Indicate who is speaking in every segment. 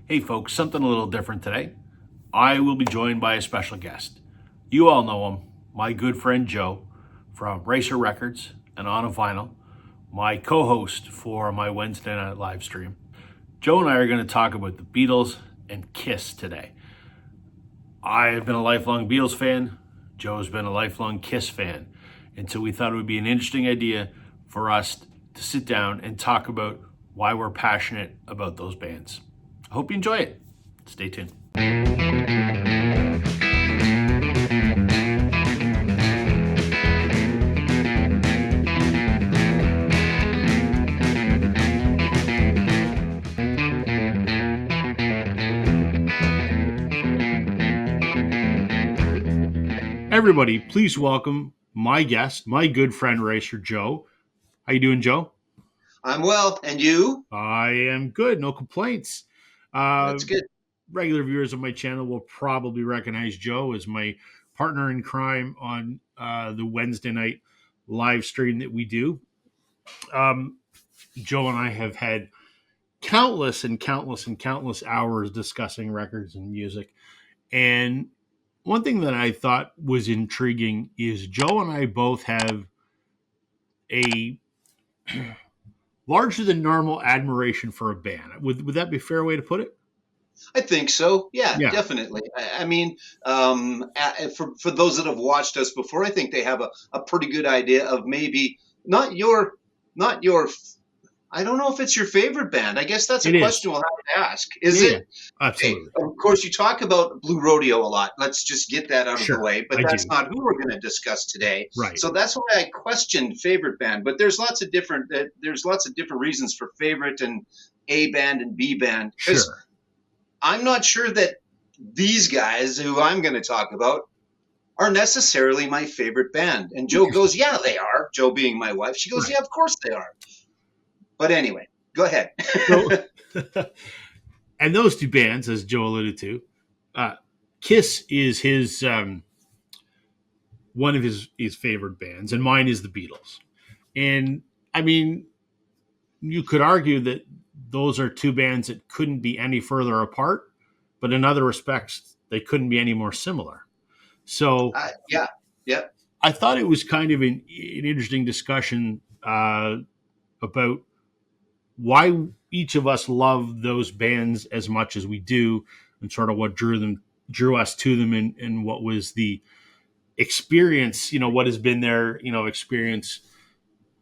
Speaker 1: Hey folks, something a little different today. I will be joined by a special guest. You all know him, my good friend Joe from Racer Records and On a Vinyl, my co host for my Wednesday night live stream. Joe and I are going to talk about the Beatles and Kiss today. I have been a lifelong Beatles fan, Joe's been a lifelong Kiss fan, and so we thought it would be an interesting idea for us to sit down and talk about why we're passionate about those bands. I hope you enjoy it. Stay tuned. Everybody, please welcome my guest, my good friend Racer Joe. How you doing, Joe?
Speaker 2: I'm well, and you?
Speaker 1: I am good, no complaints.
Speaker 2: That's good.
Speaker 1: Regular viewers of my channel will probably recognize Joe as my partner in crime on the Wednesday night live stream that we do. Joe and I have had countless and countless and countless hours discussing records and music. And one thing that I thought was intriguing is Joe and I both have a larger than normal admiration for a band. Would that be a fair way to put it?
Speaker 2: I think so. Yeah,
Speaker 1: Yeah,
Speaker 2: definitely. I mean, for those that have watched us before, I think they have a pretty good idea of maybe not your. I don't know if it's your favorite band. I guess that's a
Speaker 1: it is.
Speaker 2: question we'll have to ask. Is
Speaker 1: Yeah,
Speaker 2: it? Okay.
Speaker 1: absolutely.
Speaker 2: Of course, you talk about Blue Rodeo a lot. Let's just get that out of the
Speaker 1: Sure,
Speaker 2: way. But
Speaker 1: I
Speaker 2: that's
Speaker 1: do.
Speaker 2: not who we're going to discuss today.
Speaker 1: Right.
Speaker 2: So that's why I questioned favorite band. But there's lots of different reasons for favorite and A band and B band because
Speaker 1: Sure.
Speaker 2: I'm not sure that these guys who I'm going to talk about are necessarily my favorite band. And Joe
Speaker 1: Interesting.
Speaker 2: goes, yeah, they are. Joe being my wife. She goes,
Speaker 1: Right.
Speaker 2: yeah, of course they are. But anyway, go ahead.
Speaker 1: So, and those two bands, as Joe alluded to, uh, Kiss is his one of his favorite bands, and mine is the Beatles. And I mean, you could argue that those are two bands that couldn't be any further apart, but in other respects, they couldn't be any more similar. So
Speaker 2: Yeah, yeah,
Speaker 1: I thought it was kind of an interesting discussion about why each of us love those bands as much as we do, and sort of what drew us to them, and what was the experience. What has been their experience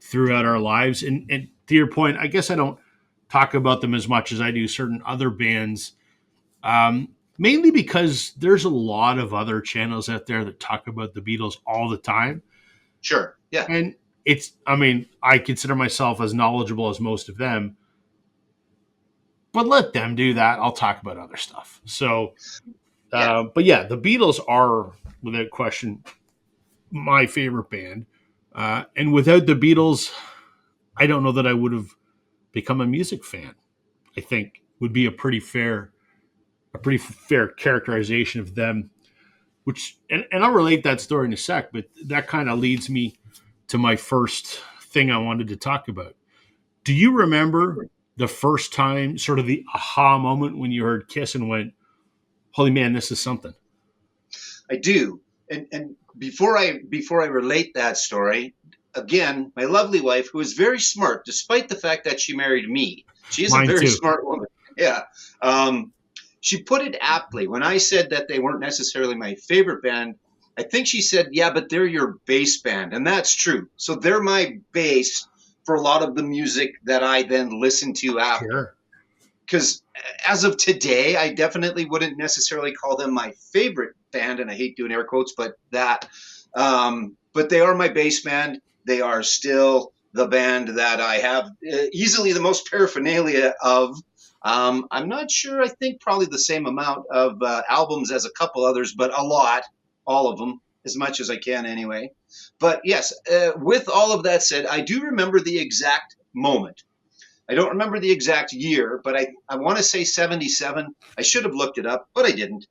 Speaker 1: throughout our lives. And to your point, I guess I don't talk about them as much as I do certain other bands, mainly because there's a lot of other channels out there that talk about the Beatles all the time.
Speaker 2: sure. Yeah,
Speaker 1: And I mean, I consider myself as knowledgeable as most of them, but let them do that. I'll talk about other stuff. So,
Speaker 2: yeah.
Speaker 1: but yeah, the Beatles are, without question, my favorite band. And without the Beatles, I don't know that I would have become a music fan. I think would be a pretty fair characterization of them. Which and I'll relate that story in a sec, but that kind of leads me to my first thing I wanted to talk about. Do you remember the first time, sort of the aha moment when you heard Kiss and went, "Holy man, this is something"?
Speaker 2: I do. And before I relate that story, again, my lovely wife, who is very smart, despite the fact that she married me, she is a
Speaker 1: Mine
Speaker 2: very
Speaker 1: too.
Speaker 2: smart woman. Yeah. Um, she put it aptly when I said that they weren't necessarily my favorite band. I think she said, "Yeah, but they're your bass band," and that's true. So they're my base for a lot of the music that I then listen to after.
Speaker 1: Sure.
Speaker 2: Because as of today, I definitely wouldn't necessarily call them my favorite band, and I hate doing air quotes, but that. But they are my bass band. They are still the band that I have easily the most paraphernalia of. I'm not sure. I think probably the same amount of albums as a couple others, but a lot, all of them, as much as I can anyway. But yes, with all of that said, I do remember the exact moment. I don't remember the exact year, but I want to say 77. I should have looked it up, but I didn't.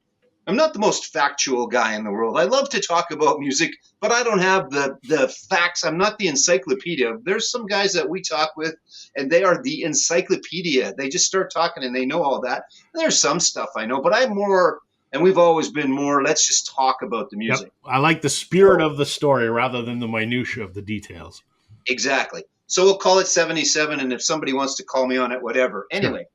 Speaker 2: I'm not the most factual guy in the world. I love to talk about music, but I don't have the facts. I'm not the encyclopedia. There's some guys that we talk with, and they are the encyclopedia. They just start talking and they know all that. And there's some stuff I know, but I'm more, and we've always been more. Let's just talk about the
Speaker 1: Yep.
Speaker 2: music.
Speaker 1: I like the spirit
Speaker 2: So
Speaker 1: of the story rather than the minutia of the details.
Speaker 2: exactly. So we'll call it 77, and if somebody wants to call me on it, whatever.
Speaker 1: Sure.
Speaker 2: Anyway,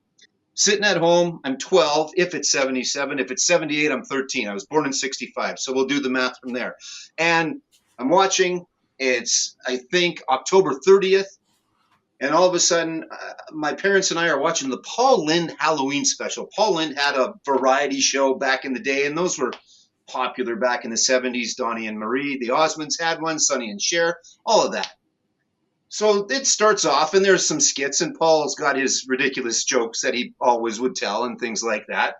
Speaker 2: sitting at home, I'm 12 if it's 77. If it's 78, I'm 13. I was born in 65. So we'll do the math from there. And I'm watching, it's, I think, October 30th. And all of a sudden, my parents and I are watching the Paul Lynde Halloween special. Paul Lynde had a variety show back in the day, and those were popular back in the 70s. Donnie and Marie, the Osmonds had one, Sonny and Cher, all of that. So it starts off, and there's some skits, and Paul's got his ridiculous jokes that he always would tell, and things like that.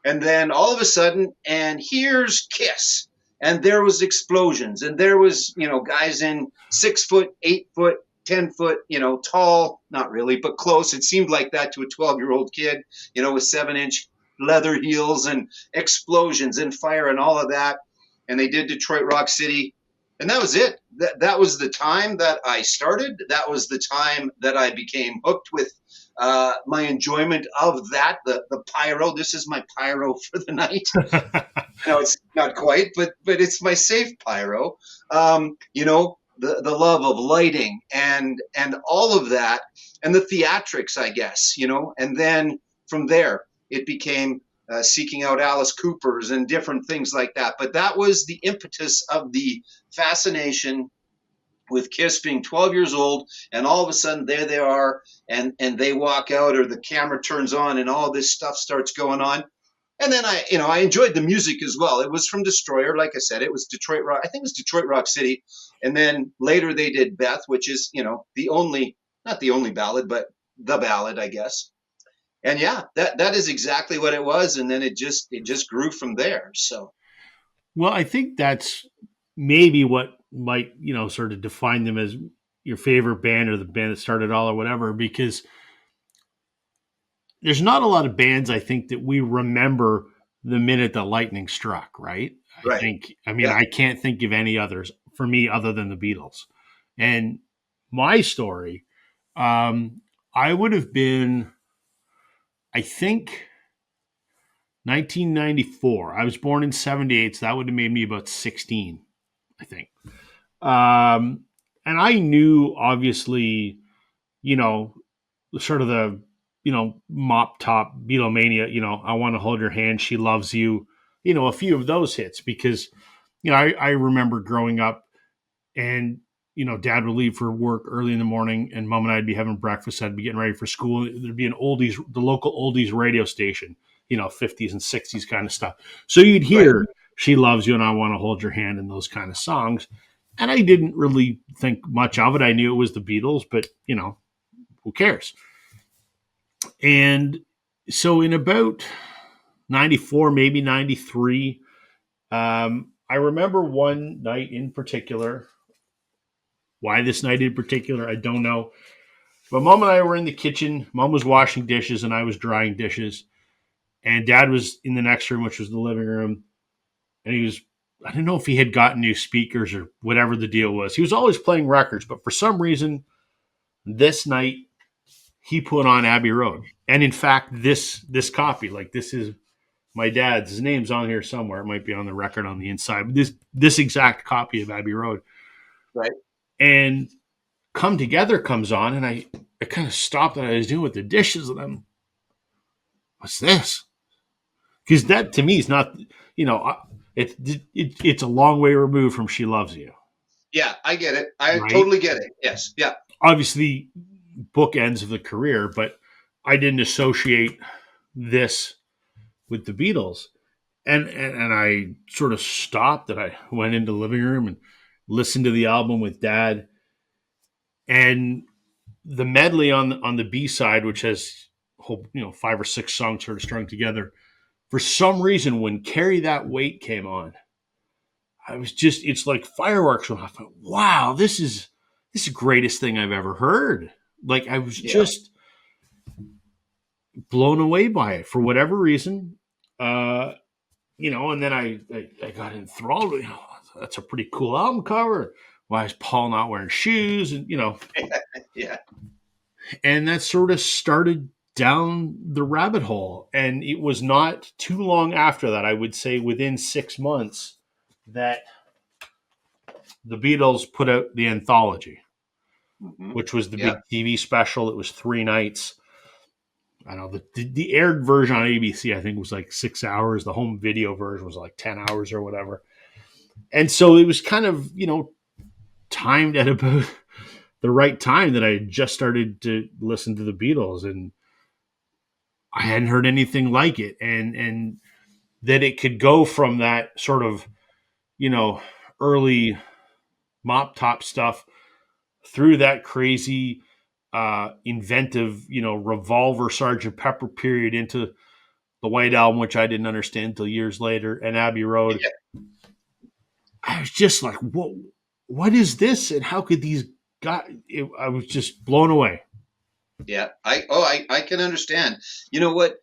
Speaker 2: And then all of a sudden, and here's Kiss, and there was explosions, and there was guys in 6 foot, 8 foot, 10 foot, tall, not really, but close. It seemed like that to a 12-year-old kid, with 7-inch leather heels and explosions and fire and all of that. And they did Detroit Rock City, and that was it. That was the time that I started. That was the time that I became hooked with my enjoyment of that. The pyro. This is my pyro for the night. No, it's not quite, but it's my safe pyro. The love of lighting and all of that, and the theatrics, I guess. And then from there it became seeking out Alice Cooper's and different things like that. But that was the impetus of the fascination with Kiss being 12 years old, and all of a sudden there they are, and they walk out, or the camera turns on, and all this stuff starts going on. And then I enjoyed the music as well. It was from Destroyer, like I said. It was Detroit Rock. I think it was Detroit Rock City, and then later they did Beth, which is the only, not the only ballad, but the ballad, I guess. And yeah, that is exactly what it was. And then it just grew from there. So
Speaker 1: Well, I think that's maybe what might, sort of define them as your favorite band or the band that started it all or whatever, because there's not a lot of bands I think that we remember the minute the lightning struck, right?
Speaker 2: right,
Speaker 1: I mean,
Speaker 2: yeah,
Speaker 1: I can't think of any others for me other than the Beatles. And my story, um, I would have been, I think, 1994. I was born in 78, so that would have made me about 16, I think. Um, and I knew, obviously, you know, sort of the, mop top Beatlemania, I want to hold your hand, she loves you, a few of those hits because, I remember growing up and, dad would leave for work early in the morning and mom and I'd be having breakfast. I'd be getting ready for school. There'd be the local oldies radio station, 50s and 60s kind of stuff. So you'd
Speaker 2: right.
Speaker 1: hear She Loves You and I Want to Hold Your Hand and those kind of songs. And I didn't really think much of it. I knew it was the Beatles, but, who cares? And so in about 94, maybe 93, I remember one night in particular. Why this night in particular, I don't know. But mom and I were in the kitchen. Mom was washing dishes and I was drying dishes. And dad was in the next room, which was the living room. And he was, I don't know if he had gotten new speakers or whatever the deal was. He was always playing records, but for some reason, this night he put on Abbey Road. And in fact, this copy, like this is my dad's. His name's on here somewhere. It might be on the record on the inside. But this exact copy of Abbey Road.
Speaker 2: Right.
Speaker 1: And Come Together comes on, and I kind of stopped what I was doing with the dishes, and what's this? Because that to me is not, it's a long way removed from She Loves You,
Speaker 2: Yeah, I get it. I
Speaker 1: right?
Speaker 2: totally get it. Yes. Yeah.
Speaker 1: Obviously, bookends of the career, but I didn't associate this with the Beatles. And I sort of stopped and I went into the living room and listened to the album with dad. And the medley on the B side, which has whole, 5 or 6 songs sort of strung together. For some reason, when Carry That Weight came on, I was just, it's like fireworks went off. Wow, this is the greatest thing I've ever heard. Like I was
Speaker 2: Yeah.
Speaker 1: just blown away by it for whatever reason. Uh, and then I got enthralled. That's a pretty cool album cover. Why is Paul not wearing shoes? And
Speaker 2: Yeah.
Speaker 1: and that sort of started down the rabbit hole. And it was not too long after that, I would say within 6 months, that the Beatles put out the anthology,
Speaker 2: Hmm.
Speaker 1: which was the
Speaker 2: Yeah.
Speaker 1: big TV special. It was 3 nights. I don't know the aired version on ABC, I think, was like 6 hours. The home video version was like 10 hours or whatever. And so it was kind of timed at about the right time that I had just started to listen to the Beatles, and I hadn't heard anything like it, and that it could go from that sort of you know early mop top stuff through that crazy inventive revolver Sergeant Pepper period into the White Album, which I didn't understand until years later, and Abbey Road.
Speaker 2: Yeah.
Speaker 1: I was just like, what is this, and how could these guys? I was just blown away.
Speaker 2: Yeah. I can understand. You know what?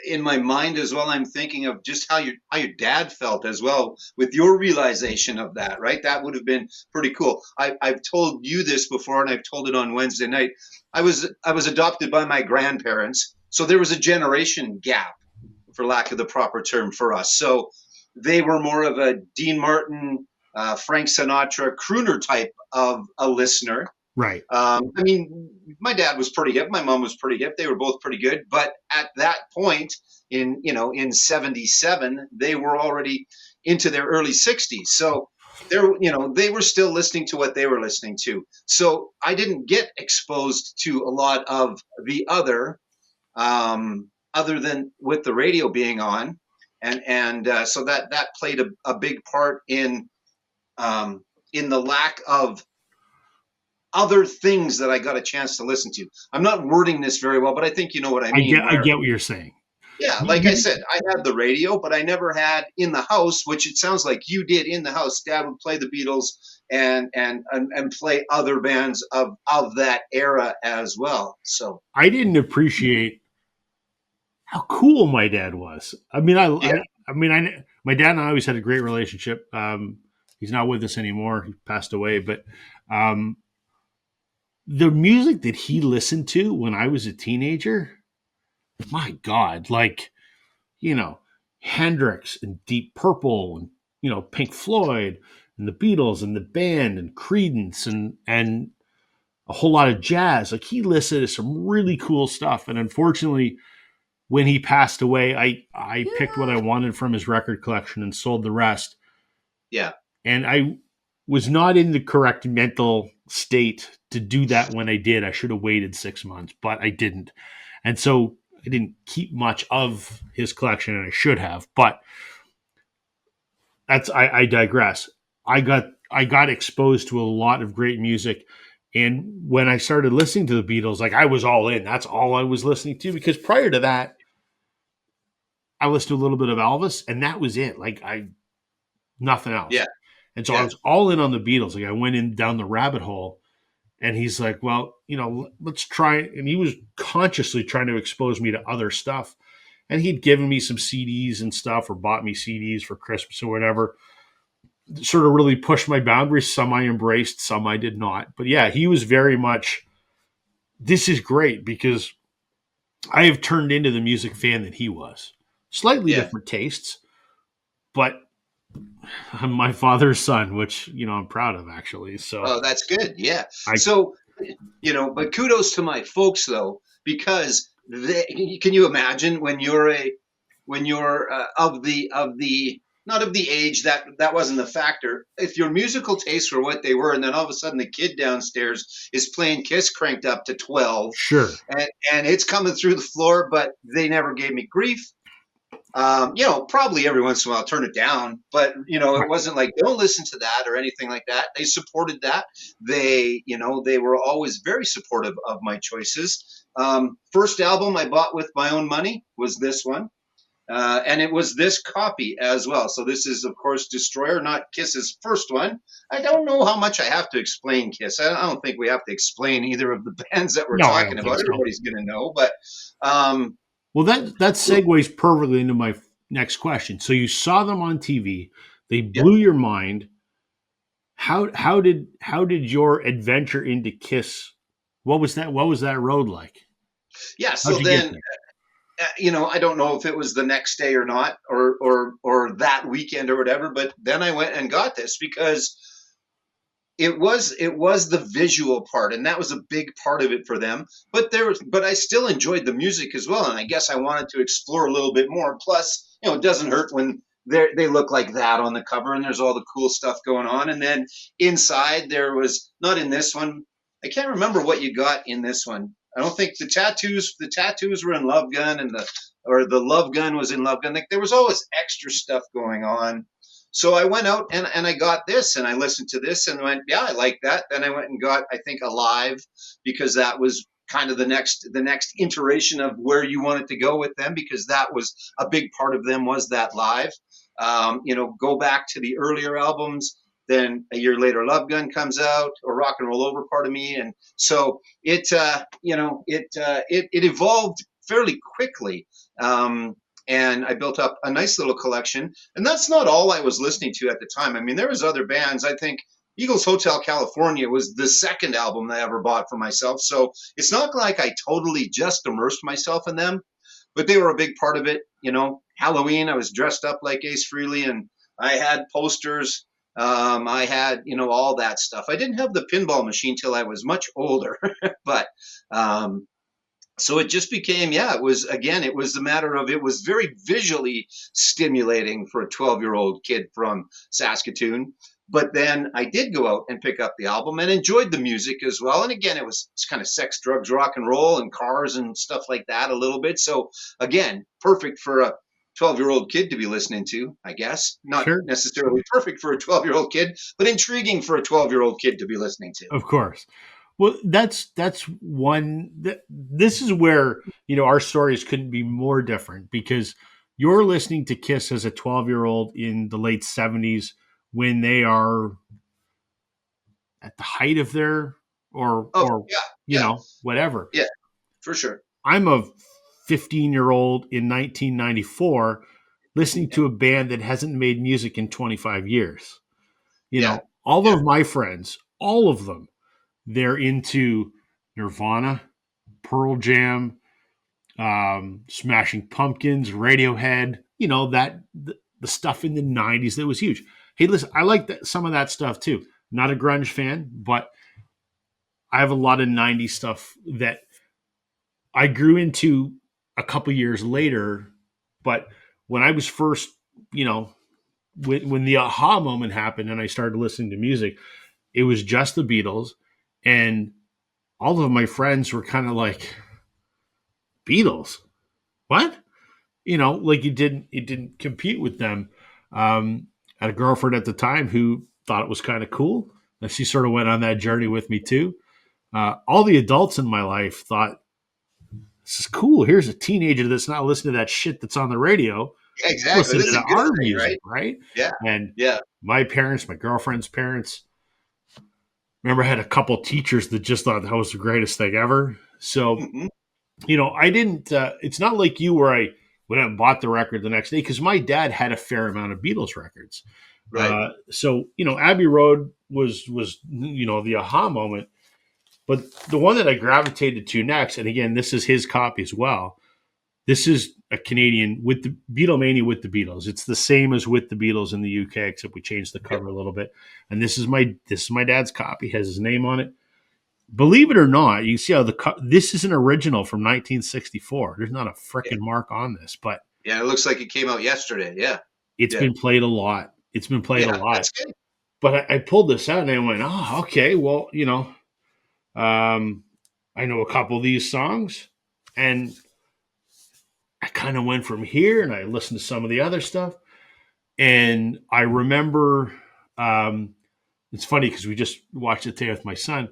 Speaker 2: In my mind as well, I'm thinking of just how your dad felt as well with your realization of that, right? That would have been pretty cool. I've told you this before, and I've told it on Wednesday night. I was adopted by my grandparents, so there was a generation gap, for lack of the proper term, for us. So they were more of a Dean Martin, Frank Sinatra crooner type of a listener.
Speaker 1: Right.
Speaker 2: I mean, my dad was pretty hip. My mom was pretty hip. They were both pretty good. But at that point, in '77, they were already into their early '60s. So they were still listening to what they were listening to. So I didn't get exposed to a lot of the other than with the radio being on, and so that played a big part in the lack of other things that I got a chance to listen to. I'm not wording this very well, but I think you know what I
Speaker 1: I
Speaker 2: mean.
Speaker 1: get I
Speaker 2: Where,
Speaker 1: get what you're saying.
Speaker 2: yeah, like I
Speaker 1: You,
Speaker 2: said, I had the radio, but I never had in the house, which it sounds like you did in the house. Dad would play the Beatles and play other bands of that era as well. So
Speaker 1: I didn't appreciate how cool my dad was. I mean,
Speaker 2: yeah,
Speaker 1: my dad and I always had a great relationship. He's not with us anymore. He passed away, but um, the music that he listened to when I was a teenager, my God, like you know, Hendrix and Deep Purple and Pink Floyd and the Beatles and the band and Creedence and a whole lot of jazz. Like he listened to some really cool stuff, and unfortunately, when he passed away, I picked what I wanted from his record collection and sold the rest.
Speaker 2: yeah,
Speaker 1: And I was not in the correct mental state to do that when I did. I should have waited 6 months, but I didn't. And so I didn't keep much of his collection, and I should have. But I digress. I got exposed to a lot of great music, and when I started listening to the Beatles, like I was all in. That's all I was listening to, because prior to that, I listened to a little bit of Elvis, and that was it. Like nothing else.
Speaker 2: yeah,
Speaker 1: And so I
Speaker 2: yeah,
Speaker 1: was all in on the Beatles. Like I went in down the rabbit hole, and he's like, "Well, let's try." And he was consciously trying to expose me to other stuff. And he'd given me some CDs and stuff, or bought me CDs for Christmas or whatever. Sort of really pushed my boundaries. Some I embraced, some I did not. But yeah, he was very much. This is great because I have turned into the music fan that he was. Slightly
Speaker 2: yeah.
Speaker 1: different tastes, but I'm my father's son, which I'm proud of actually. So
Speaker 2: Oh, that's good. Yeah.
Speaker 1: I
Speaker 2: So, but kudos to my folks though, because can you imagine when you're of the not of the age that wasn't the factor. If your musical tastes were what they were, and then all of a sudden the kid downstairs is playing Kiss cranked up to 12,
Speaker 1: sure.
Speaker 2: and it's coming through the floor, but they never gave me grief. Probably every once in a while turn it down, but it
Speaker 1: Right.
Speaker 2: wasn't like don't listen to that or anything like that. They supported that. They were always very supportive of my choices. First album I bought with my own money was this one. And it was this copy as well. So this is, of course, Destroyer, not Kiss's first one. I don't know how much I have to explain Kiss. I don't think we have to explain either of the bands that we're
Speaker 1: No, I
Speaker 2: talking
Speaker 1: don't think
Speaker 2: about.
Speaker 1: so.
Speaker 2: Everybody's going to know, but um,
Speaker 1: Well, that segues perfectly into my next question. So you saw them on TV. They
Speaker 2: Yeah.
Speaker 1: blew your mind. How did your adventure into Kiss? What was that road like?
Speaker 2: Yeah.
Speaker 1: How'd
Speaker 2: So
Speaker 1: you get
Speaker 2: then,
Speaker 1: there?
Speaker 2: I don't know if it was the next day or not, or that weekend or whatever. But then I went and got this because it was the visual part, and that was a big part of it for them. But I still enjoyed the music as well, and I guess I wanted to explore a little bit more. Plus, it doesn't hurt when they look like that on the cover, and there's all the cool stuff going on. And then inside there was, not in this one, I can't remember what you got in this one. I don't think the tattoos were in Love Gun, or the Love Gun was in Love Gun. Like, there was always extra stuff going on. So I went out and I got this, and I listened to this and went, yeah, I like that. Then I went and got, I think, Alive, because that was kind of the next iteration of where you wanted to go with them, because that was a big part of them, was that Live. Go back to the earlier albums. Then a year later, Love Gun comes out, or Rock and Roll Over, part of me, and so it evolved fairly quickly. And I built up a nice little collection. And that's not all I was listening to at the time. I mean, there was other bands. I think Eagles Hotel California was the second album that I ever bought for myself. So it's not like I totally just immersed myself in them, but they were a big part of it. Halloween, I was dressed up like Ace Frehley, and I had posters. I had, all that stuff. I didn't have the pinball machine till I was much older, but um, so it just became, yeah, it was the matter of, it was very visually stimulating for a 12-year-old kid from Saskatoon. But then I did go out and pick up the album and enjoyed the music as well. And again, it's kind of sex, drugs, rock and roll, and cars and stuff like that a little bit. So again, perfect for a 12-year-old kid to be listening to, I guess. Not
Speaker 1: Sure,
Speaker 2: necessarily perfect for a 12-year-old kid, but intriguing for a 12-year-old kid to be listening to.
Speaker 1: of course. Well, that's one. This is where our stories couldn't be more different, because you're listening to Kiss as a 12-year-old in the late '70s, when they are at the height of their, or
Speaker 2: Oh,
Speaker 1: or
Speaker 2: yeah, yeah,
Speaker 1: whatever.
Speaker 2: yeah, for sure.
Speaker 1: I'm a 15-year-old in 1994 listening
Speaker 2: Yeah,
Speaker 1: to a band that hasn't made music in 25 years.
Speaker 2: yeah,
Speaker 1: All
Speaker 2: yeah,
Speaker 1: of my friends, all of them, they're into Nirvana, Pearl Jam, Smashing Pumpkins, Radiohead, the stuff in the 90s that was huge. Hey, listen, I like some of that stuff too. Not a grunge fan, but I have a lot of 90s stuff that I grew into a couple years later. But when I was first, you know, when the aha moment happened and I started listening to music, it was just the Beatles. And all of my friends were kind of like, Beatles? What? Like it didn't compete with them. I had a girlfriend at the time who thought it was kind of cool. And she sort of went on that journey with me too. All the adults in my life thought, this is cool. Here's a teenager that's not listening to that shit that's on the radio.
Speaker 2: yeah, exactly.
Speaker 1: Listening
Speaker 2: This is
Speaker 1: to
Speaker 2: a good
Speaker 1: our
Speaker 2: thing,
Speaker 1: music,
Speaker 2: right?
Speaker 1: right?
Speaker 2: Yeah,
Speaker 1: And
Speaker 2: yeah.
Speaker 1: my parents, my girlfriend's parents, remember I had a couple teachers that just thought that was the greatest thing ever. So,
Speaker 2: Hmm.
Speaker 1: I didn't, it's not like you where I went out and bought the record the next day, because my dad had a fair amount of Beatles records.
Speaker 2: Right.
Speaker 1: So, Abbey Road was the aha moment. But the one that I gravitated to next, and again, this is his copy as well. This is a Canadian with the Beatlemania with the Beatles. It's the same as with the Beatles in the UK, except we changed the
Speaker 2: Yeah.
Speaker 1: cover a little bit. And this is my dad's copy. Has his name on it. Believe it or not, you see how this is an original from 1964. There's not a
Speaker 2: Yeah.
Speaker 1: frickin' mark on this, but
Speaker 2: Yeah. It looks like it came out yesterday. Yeah.
Speaker 1: it's
Speaker 2: Yeah.
Speaker 1: been played a lot. It's been played a
Speaker 2: Yeah.
Speaker 1: lot.
Speaker 2: That's good.
Speaker 1: But I pulled this out and I went, oh, okay, well, um, I know a couple of these songs, and I kind of went from here and I listened to some of the other stuff. And I remember, it's funny because we just watched it today with my son,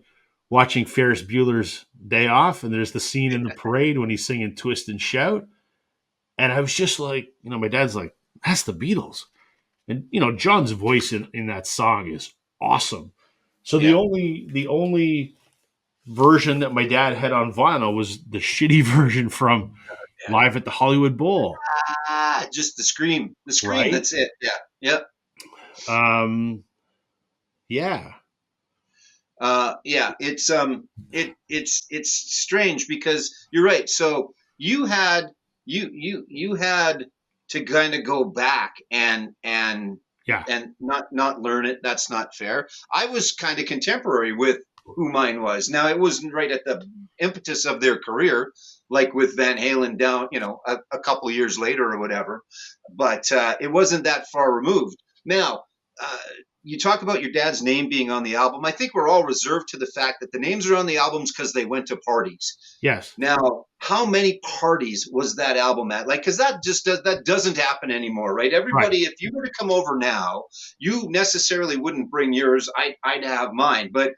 Speaker 1: watching Ferris Bueller's Day Off. And there's the scene in the parade when he's singing Twist and Shout. And I was just like, my dad's like, that's the Beatles. And, John's voice in that song is awesome. So the
Speaker 2: Yeah.
Speaker 1: only version that my dad had on vinyl was the shitty version from
Speaker 2: Yeah.
Speaker 1: Live at the Hollywood Bowl.
Speaker 2: just the scream.
Speaker 1: Right?
Speaker 2: That's it. Yeah, yeah.
Speaker 1: Um, yeah.
Speaker 2: Yeah, it's strange because you're right. So you had to kind of go back
Speaker 1: Yeah.
Speaker 2: and not learn it. That's not fair. I was kind of contemporary with who mine was. Now it wasn't right at the impetus of their career, like with Van Halen down, a couple years later or whatever. But it wasn't that far removed. Now, uh, you talk about your dad's name being on the album. I think we're all reserved to the fact that the names are on the albums because they went to parties.
Speaker 1: Yes.
Speaker 2: Now, how many parties was that album at? Like, because that doesn't happen anymore, right?
Speaker 1: Right.
Speaker 2: Everybody, if you were to come over now, you necessarily wouldn't bring yours. I'd have mine, but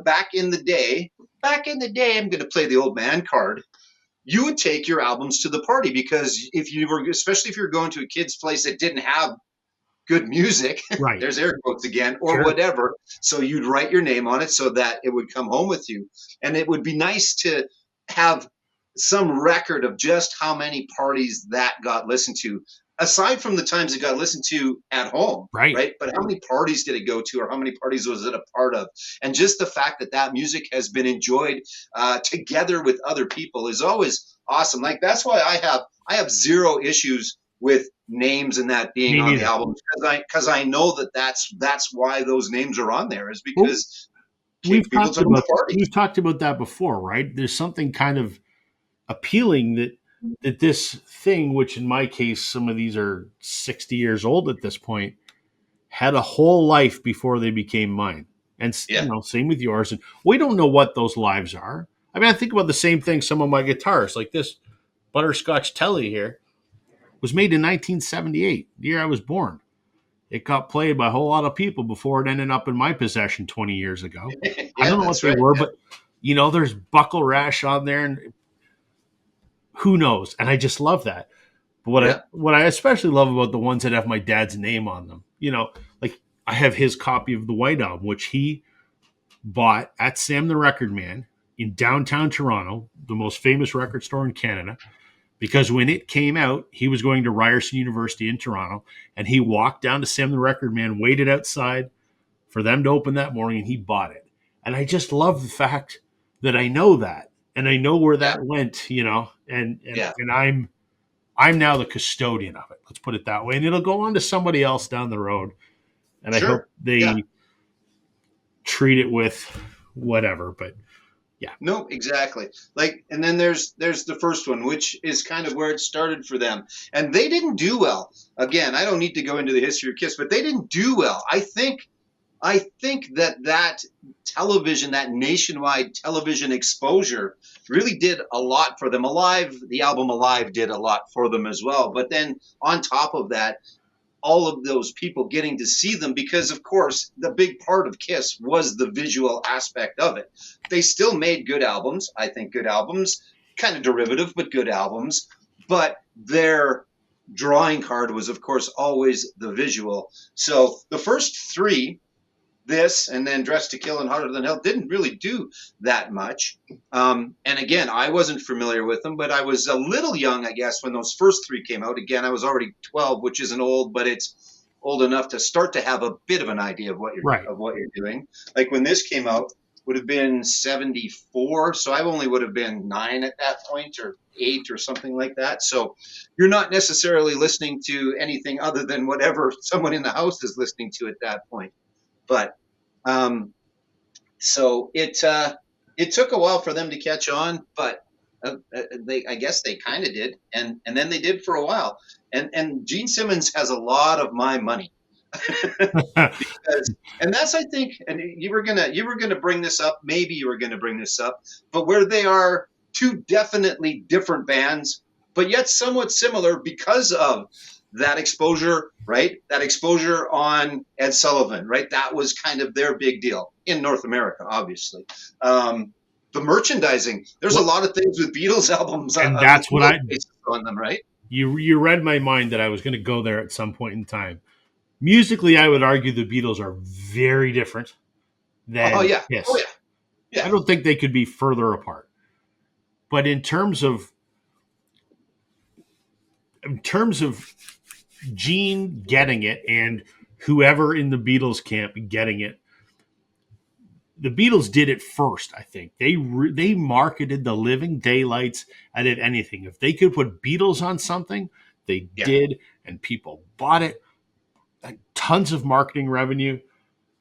Speaker 2: back in the day, I'm going to play the old man card. You would take your albums to the party because if you were, especially if you're going to a kid's place that didn't have good music,
Speaker 1: Right.
Speaker 2: there's air quotes again, or
Speaker 1: Sure.
Speaker 2: whatever. So you'd write your name on it so that it would come home with you. And it would be nice to have some record of just how many parties that got listened to, aside from the times it got listened to at home,
Speaker 1: Right.
Speaker 2: right? But how many parties did it go to, or how many parties was it a part of? And just the fact that that music has been enjoyed together with other people is always awesome. Like that's why I have zero issues with names and that being
Speaker 1: Me
Speaker 2: on the
Speaker 1: neither.
Speaker 2: album because I know that's why those names are on there is
Speaker 1: Well,
Speaker 2: because people took them to parties.
Speaker 1: we've talked about that before, right? There's something kind of appealing that this thing, which in my case, some of these are 60 years old at this point, had a whole life before they became mine. And
Speaker 2: Yeah,
Speaker 1: same with yours. And we don't know what those lives are. I mean, I think about the same thing. Some of my guitars, like this Butterscotch Telly here, was made in 1978, the year I was born. It got played by a whole lot of people before it ended up in my possession 20 years ago. I
Speaker 2: yeah,
Speaker 1: don't know what
Speaker 2: that's
Speaker 1: they
Speaker 2: right.
Speaker 1: were,
Speaker 2: Yeah,
Speaker 1: but there's buckle rash on there, and who knows? And I just love that. But
Speaker 2: yeah,
Speaker 1: what I especially love about the ones that have my dad's name on them, like I have his copy of the White Album, which he bought at Sam the Record Man in downtown Toronto, the most famous record store in Canada. Because when it came out, he was going to Ryerson University in Toronto, and he walked down to Sam the Record Man, waited outside for them to open that morning, and he bought it. And I just love the fact that I know that, and I know where
Speaker 2: yeah,
Speaker 1: that went,
Speaker 2: yeah.
Speaker 1: and I'm now the custodian of it. Let's put it that way, and it'll go on to somebody else down the road, and I hope
Speaker 2: Sure. Yeah.
Speaker 1: they treat it with whatever. But yeah,
Speaker 2: No, exactly. Like, and then there's the first one, which is kind of where it started for them, and they didn't do well. Again, I don't need to go into the history of Kiss, but they didn't do well. I think that television, that nationwide television exposure, really did a lot for them. Alive, the album Alive did a lot for them as well. But then on top of that, all of those people getting to see them because of course the big part of Kiss was the visual aspect of it. They still made good albums, I think good albums, kind of derivative but good albums, but their drawing card was of course always the visual. So the first 3, this and then Dressed to Kill and Harder Than Hell, didn't really do that much. And again, I wasn't familiar with them, but I was a little young, I guess, when those first 3 came out. Again, I was already 12, which isn't old, but it's old enough to start to have a bit of an idea of
Speaker 1: right.
Speaker 2: what you're doing. Like when this came out, would have been 74, so I only would have been 9 at that point, or 8 or something like that. So you're not necessarily listening to anything other than whatever someone in the house is listening to at that point. But um, so it took a while for them to catch on, but they I guess they kind of did, and then they did for a while. And Gene Simmons has a lot of my money because, and that's I think, and you were gonna bring this up, maybe you were gonna bring this up, but where they are 2 definitely different bands, but yet somewhat similar because of that exposure, right? That exposure on Ed Sullivan, right? That was kind of their big deal in North America, obviously. The merchandising, there's a
Speaker 1: What
Speaker 2: lot of things with Beatles albums
Speaker 1: and
Speaker 2: with
Speaker 1: that's what
Speaker 2: Beatles
Speaker 1: I
Speaker 2: faces on them, right?
Speaker 1: you read my mind that I was going to go there at some point in time. Musically, I would argue the Beatles are very different
Speaker 2: Oh
Speaker 1: than
Speaker 2: yeah, oh
Speaker 1: Kiss.
Speaker 2: yeah,
Speaker 1: I
Speaker 2: yeah,
Speaker 1: don't think they could be further apart. But in terms of in terms of Gene getting it and whoever in the Beatles camp getting it, the Beatles did it first. I think they marketed the living daylights out of anything. If they could put Beatles on something, they
Speaker 2: Yeah.
Speaker 1: did, and people bought it. Tons of marketing revenue,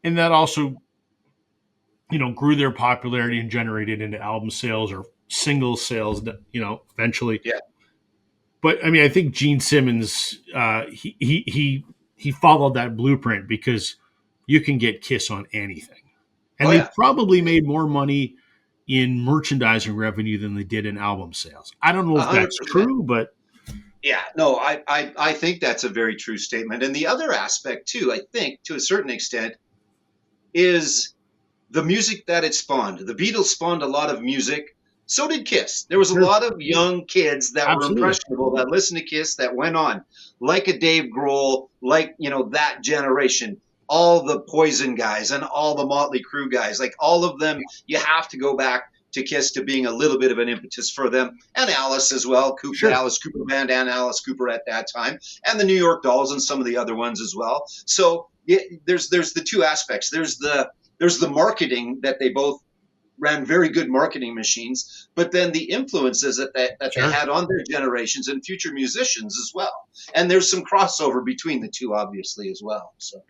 Speaker 1: and that also, grew their popularity and generated into album sales or single sales. Eventually.
Speaker 2: Yeah.
Speaker 1: But I mean, I think Gene Simmons, he followed that blueprint because you can get Kiss on anything,
Speaker 2: Oh
Speaker 1: and they
Speaker 2: yeah.
Speaker 1: probably made more money in merchandising revenue than they did in album sales. I don't know
Speaker 2: A
Speaker 1: if
Speaker 2: hundred
Speaker 1: that's
Speaker 2: percent.
Speaker 1: true, but
Speaker 2: Yeah, no, I think that's a very true statement. And the other aspect too, I think, to a certain extent, is the music that it spawned. The Beatles spawned a lot of music. So did Kiss. There was a
Speaker 1: sure,
Speaker 2: lot of young kids that were
Speaker 1: absolutely,
Speaker 2: impressionable that listened to Kiss that went on, like a Dave Grohl, like that generation. All the Poison guys and all the Motley Crue guys, like all of them, you have to go back to Kiss to being a little bit of an impetus for them, and Alice as well, the
Speaker 1: sure,
Speaker 2: Alice Cooper band and Alice Cooper at that time, and the New York Dolls and some of the other ones as well. So yeah, there's the two aspects. There's the marketing that they both ran very good marketing machines, but then the influences that they
Speaker 1: sure,
Speaker 2: had on their generations and future musicians as well. And there's some crossover between the two, obviously, as well. So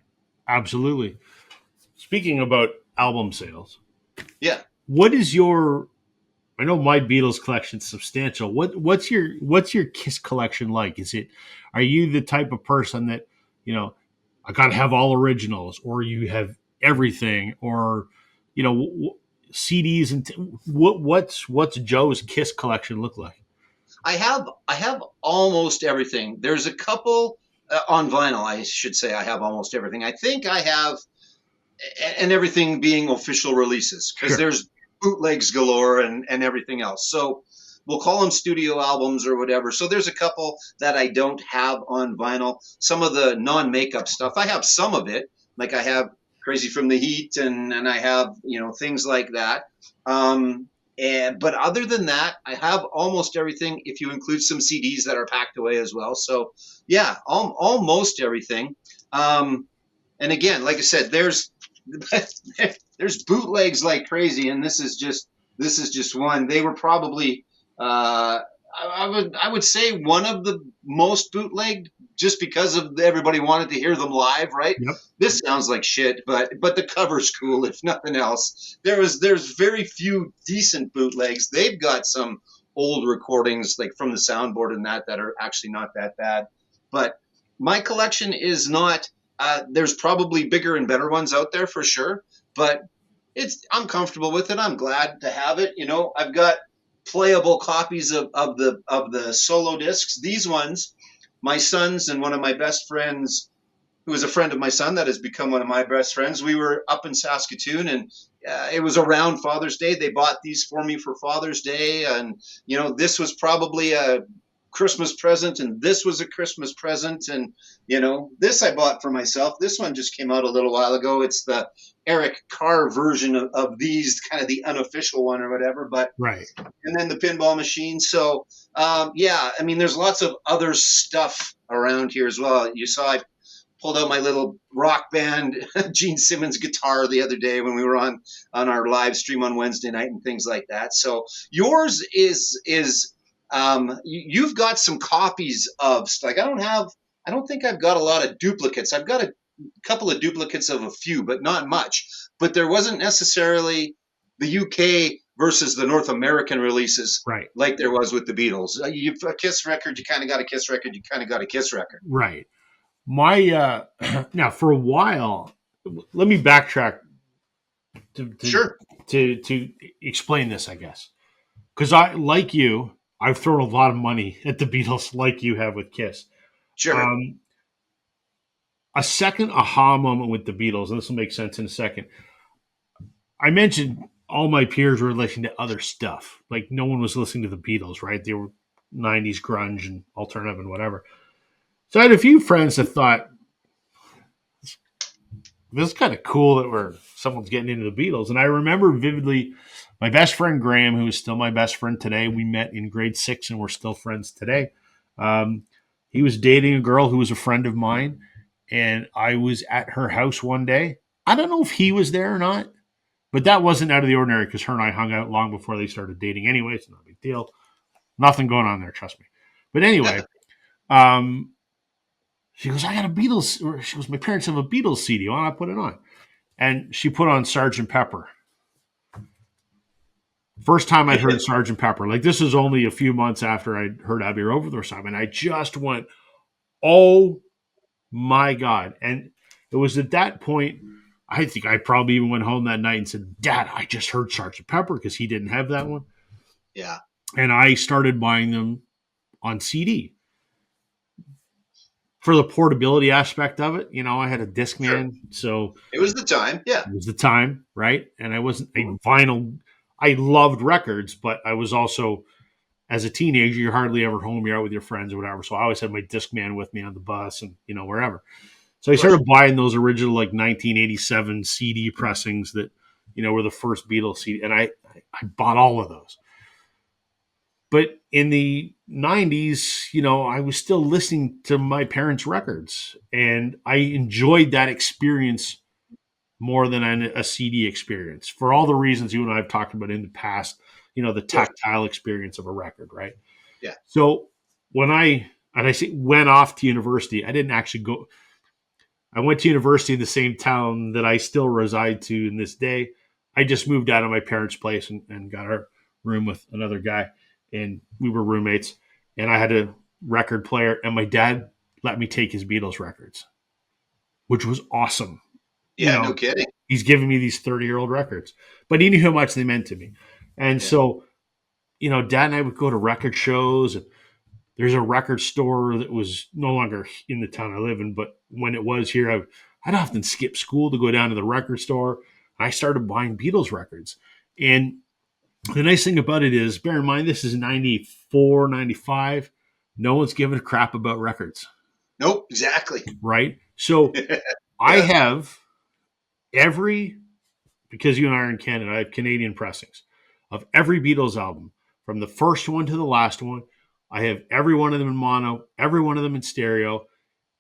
Speaker 1: absolutely. Speaking about album sales,
Speaker 2: yeah,
Speaker 1: what is your? I know my Beatles collection's substantial. What's your Kiss collection like? Are you the type of person that you know I got to have all originals, or you have everything, or CDs and what's Joe's Kiss collection look like?
Speaker 2: I have almost everything. There's a couple on vinyl. I should say I have almost everything. I think I have, and everything being official releases, because
Speaker 1: Sure,
Speaker 2: there's bootlegs galore and everything else. So we'll call them studio albums or whatever. So there's a couple that I don't have on vinyl. Some of the non-makeup stuff, I have some of it. Like I have Crazy from the Heat, and I have things like that. But other than that, I have almost everything. If you include some CDs that are packed away as well. So yeah, almost everything. And again, like I said, there's bootlegs like crazy, and this is just one. They were probably I would say one of the most bootlegged, just because of everybody wanted to hear them live, right?
Speaker 1: yep,
Speaker 2: This sounds like shit, but the cover's cool if nothing else. There's very few decent bootlegs. They've got some old recordings like from the soundboard and that are actually not that bad. But my collection is not. There's probably bigger and better ones out there for sure, but I'm comfortable with it. I'm glad to have it. I've got playable copies of the solo discs. These ones, my sons and one of my best friends, who is a friend of my son that has become one of my best friends. We were up in Saskatoon, and it was around Father's Day. They bought these for me for Father's Day, and this was probably a Christmas present, and this was a Christmas present, and this I bought for myself. This one just came out a little while ago. It's the Eric Carr version of these, kind of the unofficial one or whatever. But
Speaker 1: right.
Speaker 2: and then the pinball machine. So yeah, I mean, there's lots of other stuff around here as well. You saw I pulled out my little rock band Gene Simmons guitar the other day when we were on our live stream on Wednesday night and things like that. So yours is you've got some copies of, like, I don't think I've got a lot of duplicates. I've got a couple of duplicates of a few, but not much. But there wasn't necessarily the UK versus the North American releases
Speaker 1: Right.
Speaker 2: like there was with the Beatles. You've a Kiss record, you kind of got a Kiss record, you kind of got a Kiss record.
Speaker 1: Right. My now for a while, let me backtrack to to
Speaker 2: Sure,
Speaker 1: to explain this, I guess, because I like you, I've thrown a lot of money at the Beatles, like you have with Kiss.
Speaker 2: sure.
Speaker 1: Um, a second aha moment with the Beatles, and this will make sense in a second. I mentioned all my peers were listening to other stuff, like no one was listening to the Beatles, right? They were '90s grunge and alternative and whatever. So I had a few friends that thought, this is kind of cool that someone's getting into the Beatles. And I remember vividly my best friend Graham, who is still my best friend today. We met in grade 6 and we're still friends today. Um, He was dating a girl who was a friend of mine, and I was at her house one day. I don't know if he was there or not, but that wasn't out of the ordinary because her and I hung out long before they started dating anyway. It's not a big deal. Nothing going on there, trust me. But anyway, um, she goes, I got a Beatles, or she goes, my parents have a Beatles CD. Why don't I put it on? And she put on Sergeant Pepper. First time I'd heard Sergeant Pepper. Like, this is only a few months after I'd heard Abbey Road for the first time. And I just went, oh my God. And it was at that point, I think I probably even went home that night and said, Dad, I just heard Sergeant Pepper because he didn't have that one.
Speaker 2: Yeah.
Speaker 1: And I started buying them on CD for the portability aspect of it. You know, I had a
Speaker 2: Sure.
Speaker 1: Discman, so
Speaker 2: It was the time. Yeah.
Speaker 1: it was the time, right? And I wasn't a vinyl. I loved records, but I was also, as a teenager, you're hardly ever home. You're out with your friends or whatever. So I always had my Discman with me on the bus and, you know, wherever. So I
Speaker 2: Of course.
Speaker 1: started buying those original, like, 1987 CD pressings that, you know, were the first Beatles CD. And I bought all of those. But in the 90s, you know, I was still listening to my parents' records, and I enjoyed that experience more than a CD experience for all the reasons you and I have talked about in the past, you know, the
Speaker 2: Of course.
Speaker 1: tactile experience of a record, right?
Speaker 2: Yeah.
Speaker 1: So when I say went off to university, I didn't actually go. I went to university in the same town that I still reside to in this day. I just moved out of my parents' place and got a room with another guy, and we were roommates. And I had a record player, and my dad let me take his Beatles records, which was awesome. You
Speaker 2: Yeah. No
Speaker 1: know,
Speaker 2: kidding.
Speaker 1: he's giving me these 30-year-old records, but he knew how much they meant to me. And
Speaker 2: Yeah.
Speaker 1: so, you know, Dad and I would go to record shows, and there's a record store that was no longer in the town I live in, but when it was here, I'd often skip school to go down to the record store. I started buying Beatles records. And the nice thing about it is, bear in mind, this is 94, 95. No one's giving a crap about records,
Speaker 2: Nope. Exactly.
Speaker 1: right? So I
Speaker 2: Yeah.
Speaker 1: have every, because you and I are in Canada, I have Canadian pressings of every Beatles album, from the first one to the last one. I have every one of them in mono, every one of them in stereo.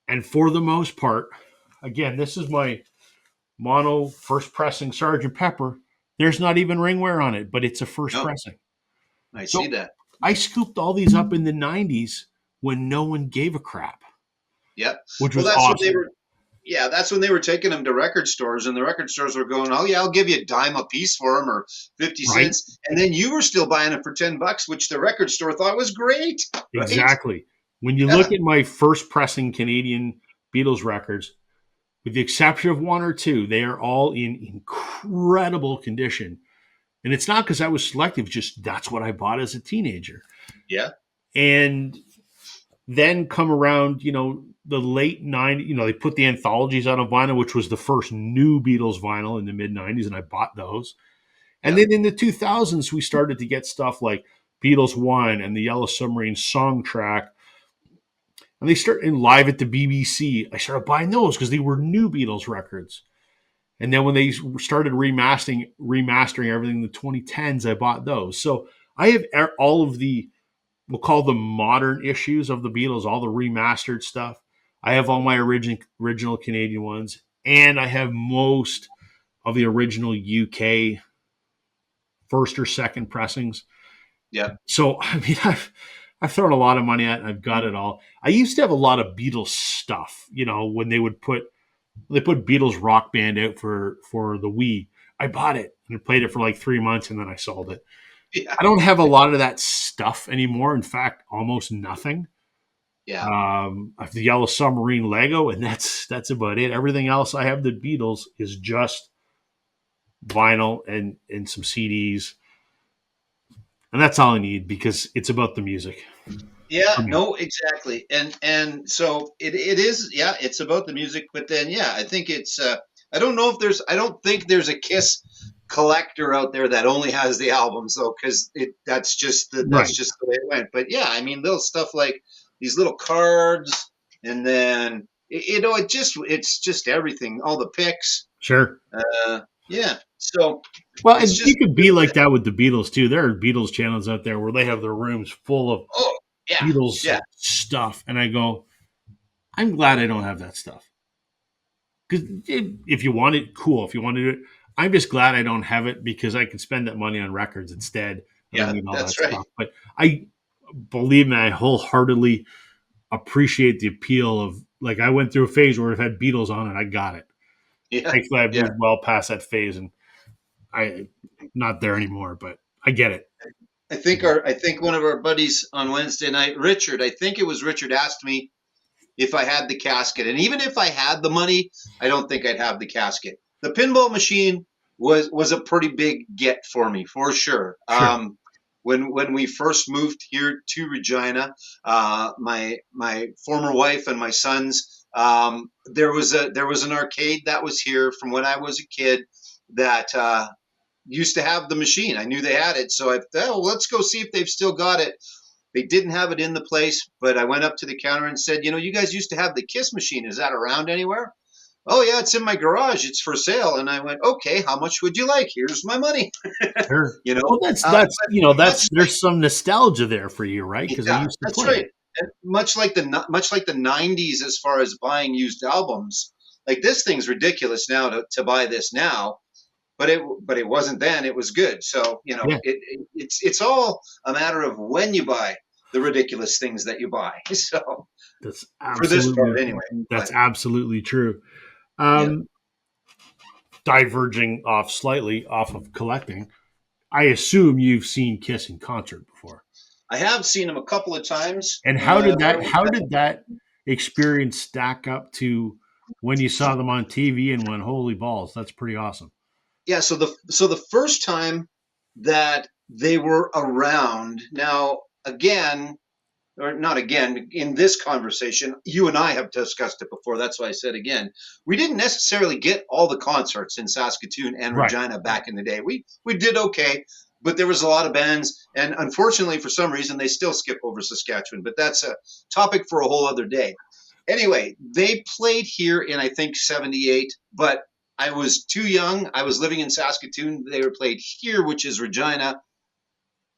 Speaker 1: And for the most part, again, this is my mono first pressing Sergeant Pepper. There's not even ring wear on it, but it's a first
Speaker 2: No,
Speaker 1: pressing.
Speaker 2: I see
Speaker 1: So
Speaker 2: that.
Speaker 1: I scooped all these up in the 90s when no one gave a crap,
Speaker 2: Yep.
Speaker 1: which
Speaker 2: Well,
Speaker 1: was
Speaker 2: that's when they
Speaker 1: awesome.
Speaker 2: were. Yeah, that's when they were taking them to record stores, and the record stores were going, "Oh yeah, I'll give you a dime a piece for them, or 50
Speaker 1: Right?
Speaker 2: cents," and then you were still buying them for $10, which the record store thought was great, right?
Speaker 1: Exactly. When you look
Speaker 2: Yeah,
Speaker 1: at my first pressing Canadian Beatles records, with the exception of one or two, they are all in incredible condition. And it's not because I was selective, just that's what I bought as a teenager.
Speaker 2: yeah,
Speaker 1: And then come around, you know, the late 90s, you know, they put the anthologies out on vinyl, which was the first new Beatles vinyl in the mid 90s, and I bought those. And
Speaker 2: yeah,
Speaker 1: then in the 2000s, we started to get stuff like Beatles One and the Yellow Submarine song track. And they started in live at the BBC. I started buying those because they were new Beatles records. And then when they started remastering everything in the 2010s, I bought those. So I have all of the, we'll call them modern issues of the Beatles, all the remastered stuff. I have all my original Canadian ones, and I have most of the original UK first or second pressings.
Speaker 2: yeah,
Speaker 1: So I mean, I've thrown a lot of money at it. And I've got it all. I used to have a lot of Beatles stuff. You know, when they put Beatles Rock Band out for the Wii. I bought it and played it for like 3 months, and then I sold it.
Speaker 2: yeah,
Speaker 1: I don't have a lot of that stuff anymore. In fact, almost nothing.
Speaker 2: yeah,
Speaker 1: I have the Yellow Submarine Lego, and that's about it. Everything else I have the Beatles is just vinyl and some CDs, and that's all I need because it's about the music
Speaker 2: yeah.
Speaker 1: for me.
Speaker 2: No, exactly, and so it is. Yeah, it's about the music, but then yeah, I think it's. I don't know if there's. I don't think there's a Kiss collector out there that only has the albums though, because that's
Speaker 1: Right.
Speaker 2: just the way it went. But yeah, I mean, little stuff like these little cards, and then you know, it's just everything, all the pics.
Speaker 1: Sure.
Speaker 2: Yeah, so
Speaker 1: Well,
Speaker 2: it's
Speaker 1: and you
Speaker 2: just
Speaker 1: could be like that with the Beatles too. There are Beatles channels out there where they have their rooms full of
Speaker 2: oh Yeah,
Speaker 1: Beatles
Speaker 2: yeah,
Speaker 1: stuff, and I go, I'm glad I don't have that stuff. Because if you want it, cool. If you want to do it, I'm just glad I don't have it because I can spend that money on records instead. I don't
Speaker 2: yeah.
Speaker 1: need all that
Speaker 2: That's right.
Speaker 1: stuff. But I believe me, I wholeheartedly appreciate the appeal of, like, I went through a phase where it had Beatles on it. I got it.
Speaker 2: Yeah,
Speaker 1: Thankfully, I've
Speaker 2: yeah.
Speaker 1: moved well past that phase, and I not there anymore. But I get it.
Speaker 2: I think one of our buddies on Wednesday night, Richard, I think it was Richard, asked me if I had the casket. And even if I had the money, I don't think I'd have the casket. The pinball machine was a pretty big get for me, for sure.
Speaker 1: Sure.
Speaker 2: When we first moved here to Regina, my former wife and my sons, there was an arcade that was here from when I was a kid that used to have the machine. I knew they had it, so I thought, oh, let's go see if they've still got it. They didn't have it in the place, but I went up to the counter and said, you guys used to have the Kiss machine. Is that around anywhere? Oh, yeah, it's in my garage. It's for sale. And I went, okay, how much would you like? Here's my money.
Speaker 1: Sure.
Speaker 2: you know,
Speaker 1: Well, that's
Speaker 2: much
Speaker 1: that's
Speaker 2: like,
Speaker 1: there's some nostalgia there for you, right? Because I
Speaker 2: yeah,
Speaker 1: used to
Speaker 2: that's
Speaker 1: play
Speaker 2: right.
Speaker 1: it.
Speaker 2: And much like the '90s, as far as buying used albums, like this thing's ridiculous now to buy this now, but it wasn't then. It was good. So
Speaker 1: Yeah,
Speaker 2: it's all a matter of when you buy the ridiculous things that you buy. So
Speaker 1: that's
Speaker 2: for this
Speaker 1: absolutely
Speaker 2: part, anyway.
Speaker 1: that's
Speaker 2: But
Speaker 1: absolutely true.
Speaker 2: yeah,
Speaker 1: Um, Diverging off slightly off of collecting, I assume you've seen Kiss in concert before.
Speaker 2: I have seen them a couple of times.
Speaker 1: And
Speaker 2: Where was
Speaker 1: how
Speaker 2: that?
Speaker 1: did that experience stack up to when you saw them on TV and went, holy balls, that's pretty awesome.
Speaker 2: Yeah. So the first time that they were around. Now again, or not again, in this conversation, you and I have discussed it before. That's why I said again, we didn't necessarily get all the concerts in Saskatoon and
Speaker 1: Right.
Speaker 2: Regina back in the day. We did okay, but there was a lot of bands, and unfortunately, for some reason, they still skip over Saskatchewan. But that's a topic for a whole other day. Anyway, they played here in I think '78, but I was too young. I was living in Saskatoon. They were played here, which is Regina.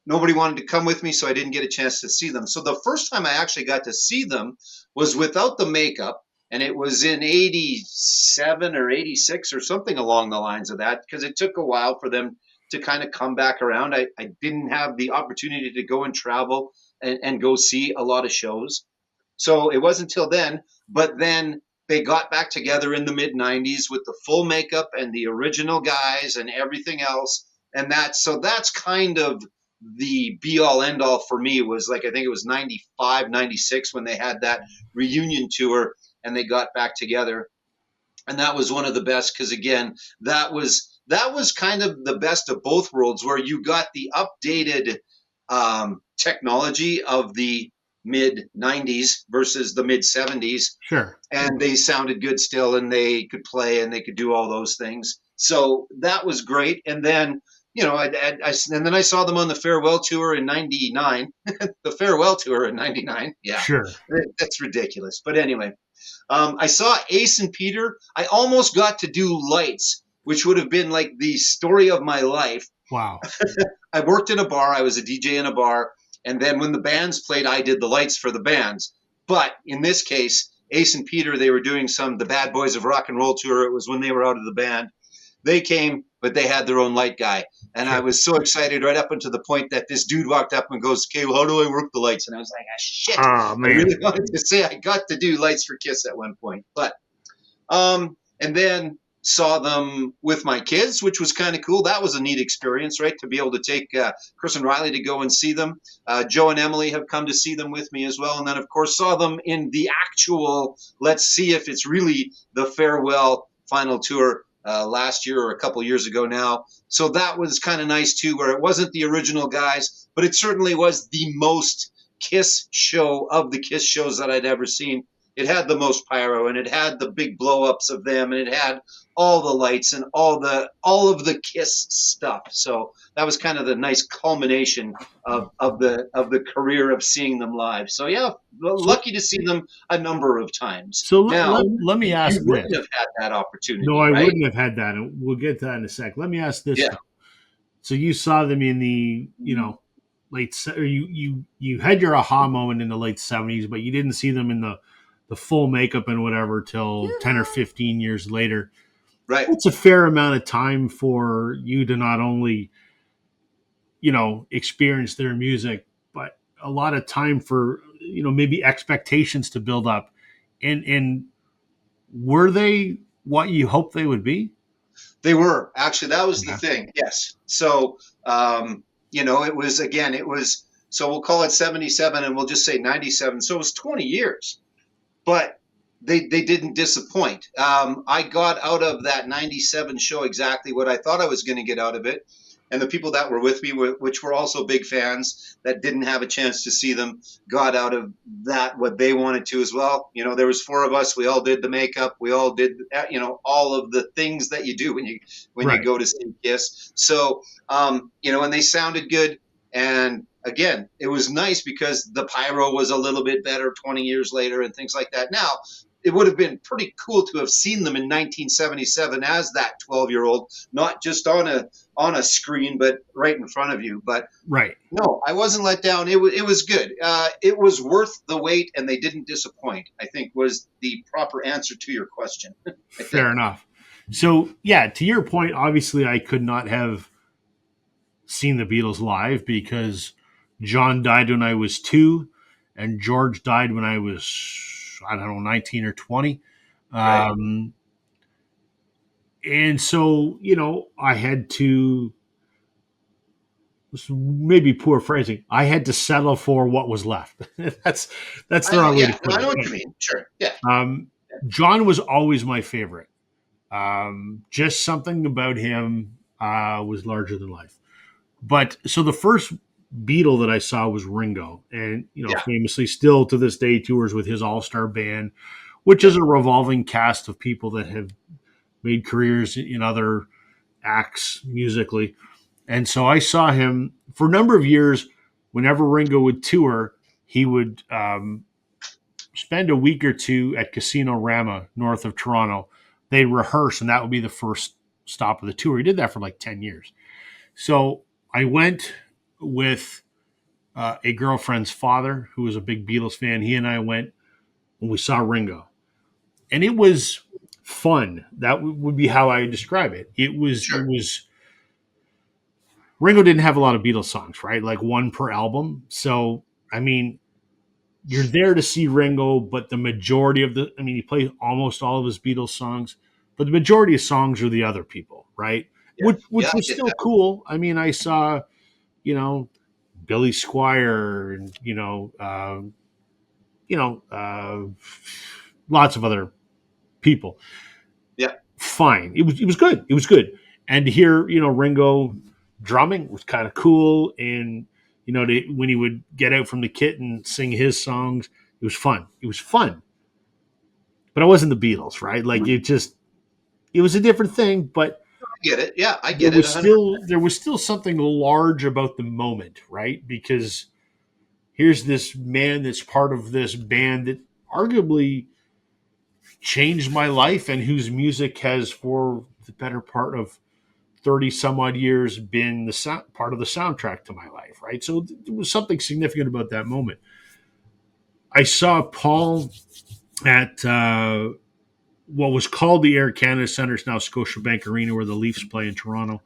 Speaker 2: Nobody wanted to come with me, so I didn't get a chance to see them. So the first time I actually got to see them was without the makeup, and it was in '87 or '86 or something along the lines of that, because it took a while for them to kind of come back around. I didn't have the opportunity to go and travel and go see a lot of shows. So it wasn't until then, but then they got back together in the mid '90s with the full makeup and the original guys and everything else. And that's kind of the be all end all for me. Was like, I think it was '95, '96 when they had that reunion tour and they got back together. And that was one of the best because again, that was kind of the best of both worlds, where you got the updated technology of the mid '90s versus the mid '70s,
Speaker 1: Sure.
Speaker 2: and they sounded good still, and they could play and they could do all those things. So that was great. And then and then I saw them on the farewell tour in '99. The farewell tour in '99. Yeah,
Speaker 1: Sure.
Speaker 2: that's ridiculous. But anyway, I saw Ace and Peter. I almost got to do lights, which would have been like the story of my life.
Speaker 1: Wow.
Speaker 2: I worked in a bar. I was a DJ in a bar. And then when the bands played, I did the lights for the bands. But in this case, Ace and Peter, they were doing the Bad Boys of Rock and Roll tour. It was when they were out of the band. They came, but they had their own light guy. And I
Speaker 1: Sure.
Speaker 2: was so excited right up until the point that this dude walked up and goes, okay, well, how do I work the lights? And I was like, ah, shit.
Speaker 1: Oh,
Speaker 2: I
Speaker 1: man.
Speaker 2: really wanted to say I got to do lights for Kiss at one point. But and then saw them with my kids, which was kind of cool. That was a neat experience, right? To be able to take Chris and Riley to go and see them. Joe and Emily have come to see them with me as well. And then, of course, saw them in the actual, let's see if it's really the farewell final tour last year or a couple years ago now. So that was kind of nice too, where it wasn't the original guys, but it certainly was the most Kiss show of the Kiss shows that I'd ever seen. It had the most pyro, and it had the big blow ups of them, and it had all the lights and all of the Kiss stuff. So that was kind of the nice culmination of the career of seeing them live. So yeah,
Speaker 1: So,
Speaker 2: lucky to see them a number of times.
Speaker 1: so
Speaker 2: Now
Speaker 1: let me
Speaker 2: you
Speaker 1: ask this.
Speaker 2: wouldn't have had that
Speaker 1: No,
Speaker 2: opportunity,
Speaker 1: I
Speaker 2: right?
Speaker 1: wouldn't have had that. And we'll get to that in a sec. Let me ask this,
Speaker 2: Yeah.
Speaker 1: though. So you saw them in the, you had your aha moment in the late 70s, but you didn't see them in the full makeup and whatever till 10 or 15 years later.
Speaker 2: Right.
Speaker 1: It's a fair amount of time for you to not only, experience their music, but a lot of time for, maybe expectations to build up. And were they what you hoped they would be?
Speaker 2: They were actually, that was the
Speaker 1: Yeah.
Speaker 2: thing. Yes. So, it was, again, so we'll call it 77 and we'll just say 97. So it was 20 years, but they didn't disappoint. I got out of that 97 show exactly what I thought I was going to get out of it. And the people that were with me, which were also big fans that didn't have a chance to see them, got out of that what they wanted to as well. There was four of us. We all did the makeup. We all did, all of the things that you do when you
Speaker 1: Right.
Speaker 2: go to see Kiss. So, and they sounded good. And again, it was nice because the pyro was a little bit better 20 years later and things like that. Now, it would have been pretty cool to have seen them in 1977 as that 12-year-old, not just on a screen, but right in front of you. But
Speaker 1: Right.
Speaker 2: no, I wasn't let down. It was good. It was worth the wait, and they didn't disappoint, I think was the proper answer to your question. I think.
Speaker 1: Fair enough. So, yeah, to your point, obviously I could not have seen the Beatles live because John died when I was 2 and George died when I was, I don't know, 19 or 20.
Speaker 2: Right.
Speaker 1: Um, and so, I had to, maybe poor phrasing, I had to settle for what was left. that's the wrong way to
Speaker 2: Yeah, no,
Speaker 1: put
Speaker 2: I know
Speaker 1: it.
Speaker 2: what you mean. Sure. Yeah.
Speaker 1: Um, John was always my favorite. Just something about him was larger than life. But so the first Beatle that I saw was Ringo, and
Speaker 2: Yeah.
Speaker 1: famously still to this day tours with his All Star Band, which
Speaker 2: Yeah.
Speaker 1: is a revolving cast of people that have made careers in other acts musically. And so I saw him for a number of years. Whenever Ringo would tour, he would spend a week or two at Casino Rama, north of Toronto. They'd rehearse, and that would be the first stop of the tour. He did that for like 10 years. So I went with a girlfriend's father who was a big Beatles fan. He and I went and we saw Ringo, and it was fun. That would be how I describe it. It was it
Speaker 2: Sure.
Speaker 1: was Ringo didn't have a lot of Beatles songs, right? Like one per album. So I mean, you're there to see Ringo, but the majority of he plays almost all of his Beatles songs, but the majority of songs are the other people, right?
Speaker 2: Yeah.
Speaker 1: Which
Speaker 2: Yeah. I
Speaker 1: was
Speaker 2: get
Speaker 1: still
Speaker 2: that.
Speaker 1: cool. I mean, I saw, you know, Billy Squire and you know, uh, lots of other people.
Speaker 2: Yeah.
Speaker 1: Fine, it was good. It was good, and to hear Ringo drumming was kind of cool, and when he would get out from the kit and sing his songs, it was fun. It was fun, but it wasn't the Beatles, right? Like it was a different thing, but
Speaker 2: I get it. Yeah. I
Speaker 1: there
Speaker 2: get it.
Speaker 1: was
Speaker 2: 100.
Speaker 1: still something large about the moment, right? Because here's this man that's part of this band that arguably changed my life and whose music has for the better part of 30 some odd years been part of the soundtrack to my life, right? So there was something significant about that moment. I saw Paul at what was called the Air Canada Centre. It's now Scotiabank Arena where the Leafs play in Toronto.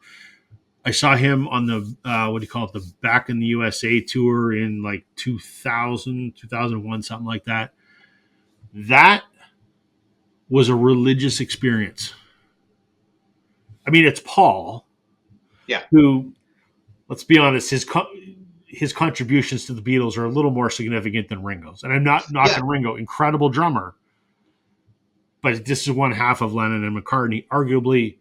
Speaker 1: I saw him on the what do you call it, the Back in the USA tour in like 2000, 2001, something like that. That was a religious experience. I mean, it's Paul,
Speaker 2: Yeah.
Speaker 1: who, let's be honest, his contributions to the Beatles are a little more significant than Ringo's. And I'm not
Speaker 2: Yeah.
Speaker 1: knocking Ringo, incredible drummer, but this is one half of Lennon and McCartney, arguably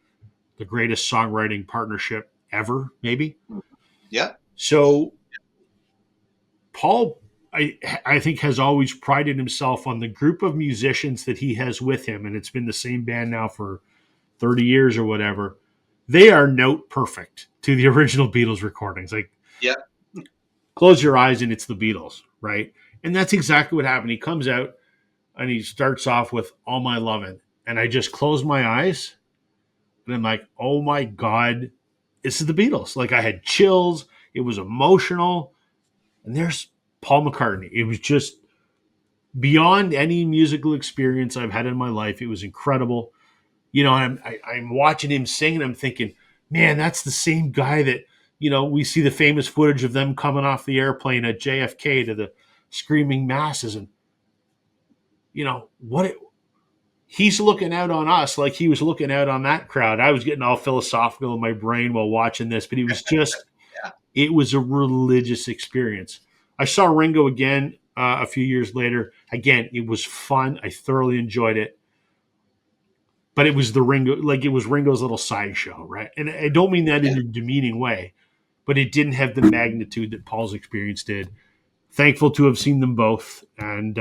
Speaker 1: the greatest songwriting partnership ever, maybe.
Speaker 2: Yeah.
Speaker 1: So Paul, I think, has always prided himself on the group of musicians that he has with him, and it's been the same band now for 30 years or whatever. They are note perfect to the original Beatles recordings. Like,
Speaker 2: Yeah.
Speaker 1: close your eyes and it's the Beatles, right? And that's exactly what happened. He comes out and he starts off with All My Lovin'. And I just closed my eyes and I'm like, oh my God, this is the Beatles. Like, I had chills. It was emotional. and there's Paul McCartney. It was just beyond any musical experience I've had in my life. It was incredible. I'm watching him sing and I'm thinking, man, that's the same guy that, we see the famous footage of them coming off the airplane at JFK to the screaming masses. And, what he's looking out on us like he was looking out on that crowd. I was getting all philosophical in my brain while watching this, but
Speaker 2: Yeah.
Speaker 1: it was a religious experience. I saw Ringo again a few years later. Again, it was fun. I thoroughly enjoyed it. But it was it was Ringo's little sideshow, right? And I don't mean that in
Speaker 2: Yeah.
Speaker 1: a demeaning way, but it didn't have the magnitude that Paul's experience did. Thankful to have seen them both. And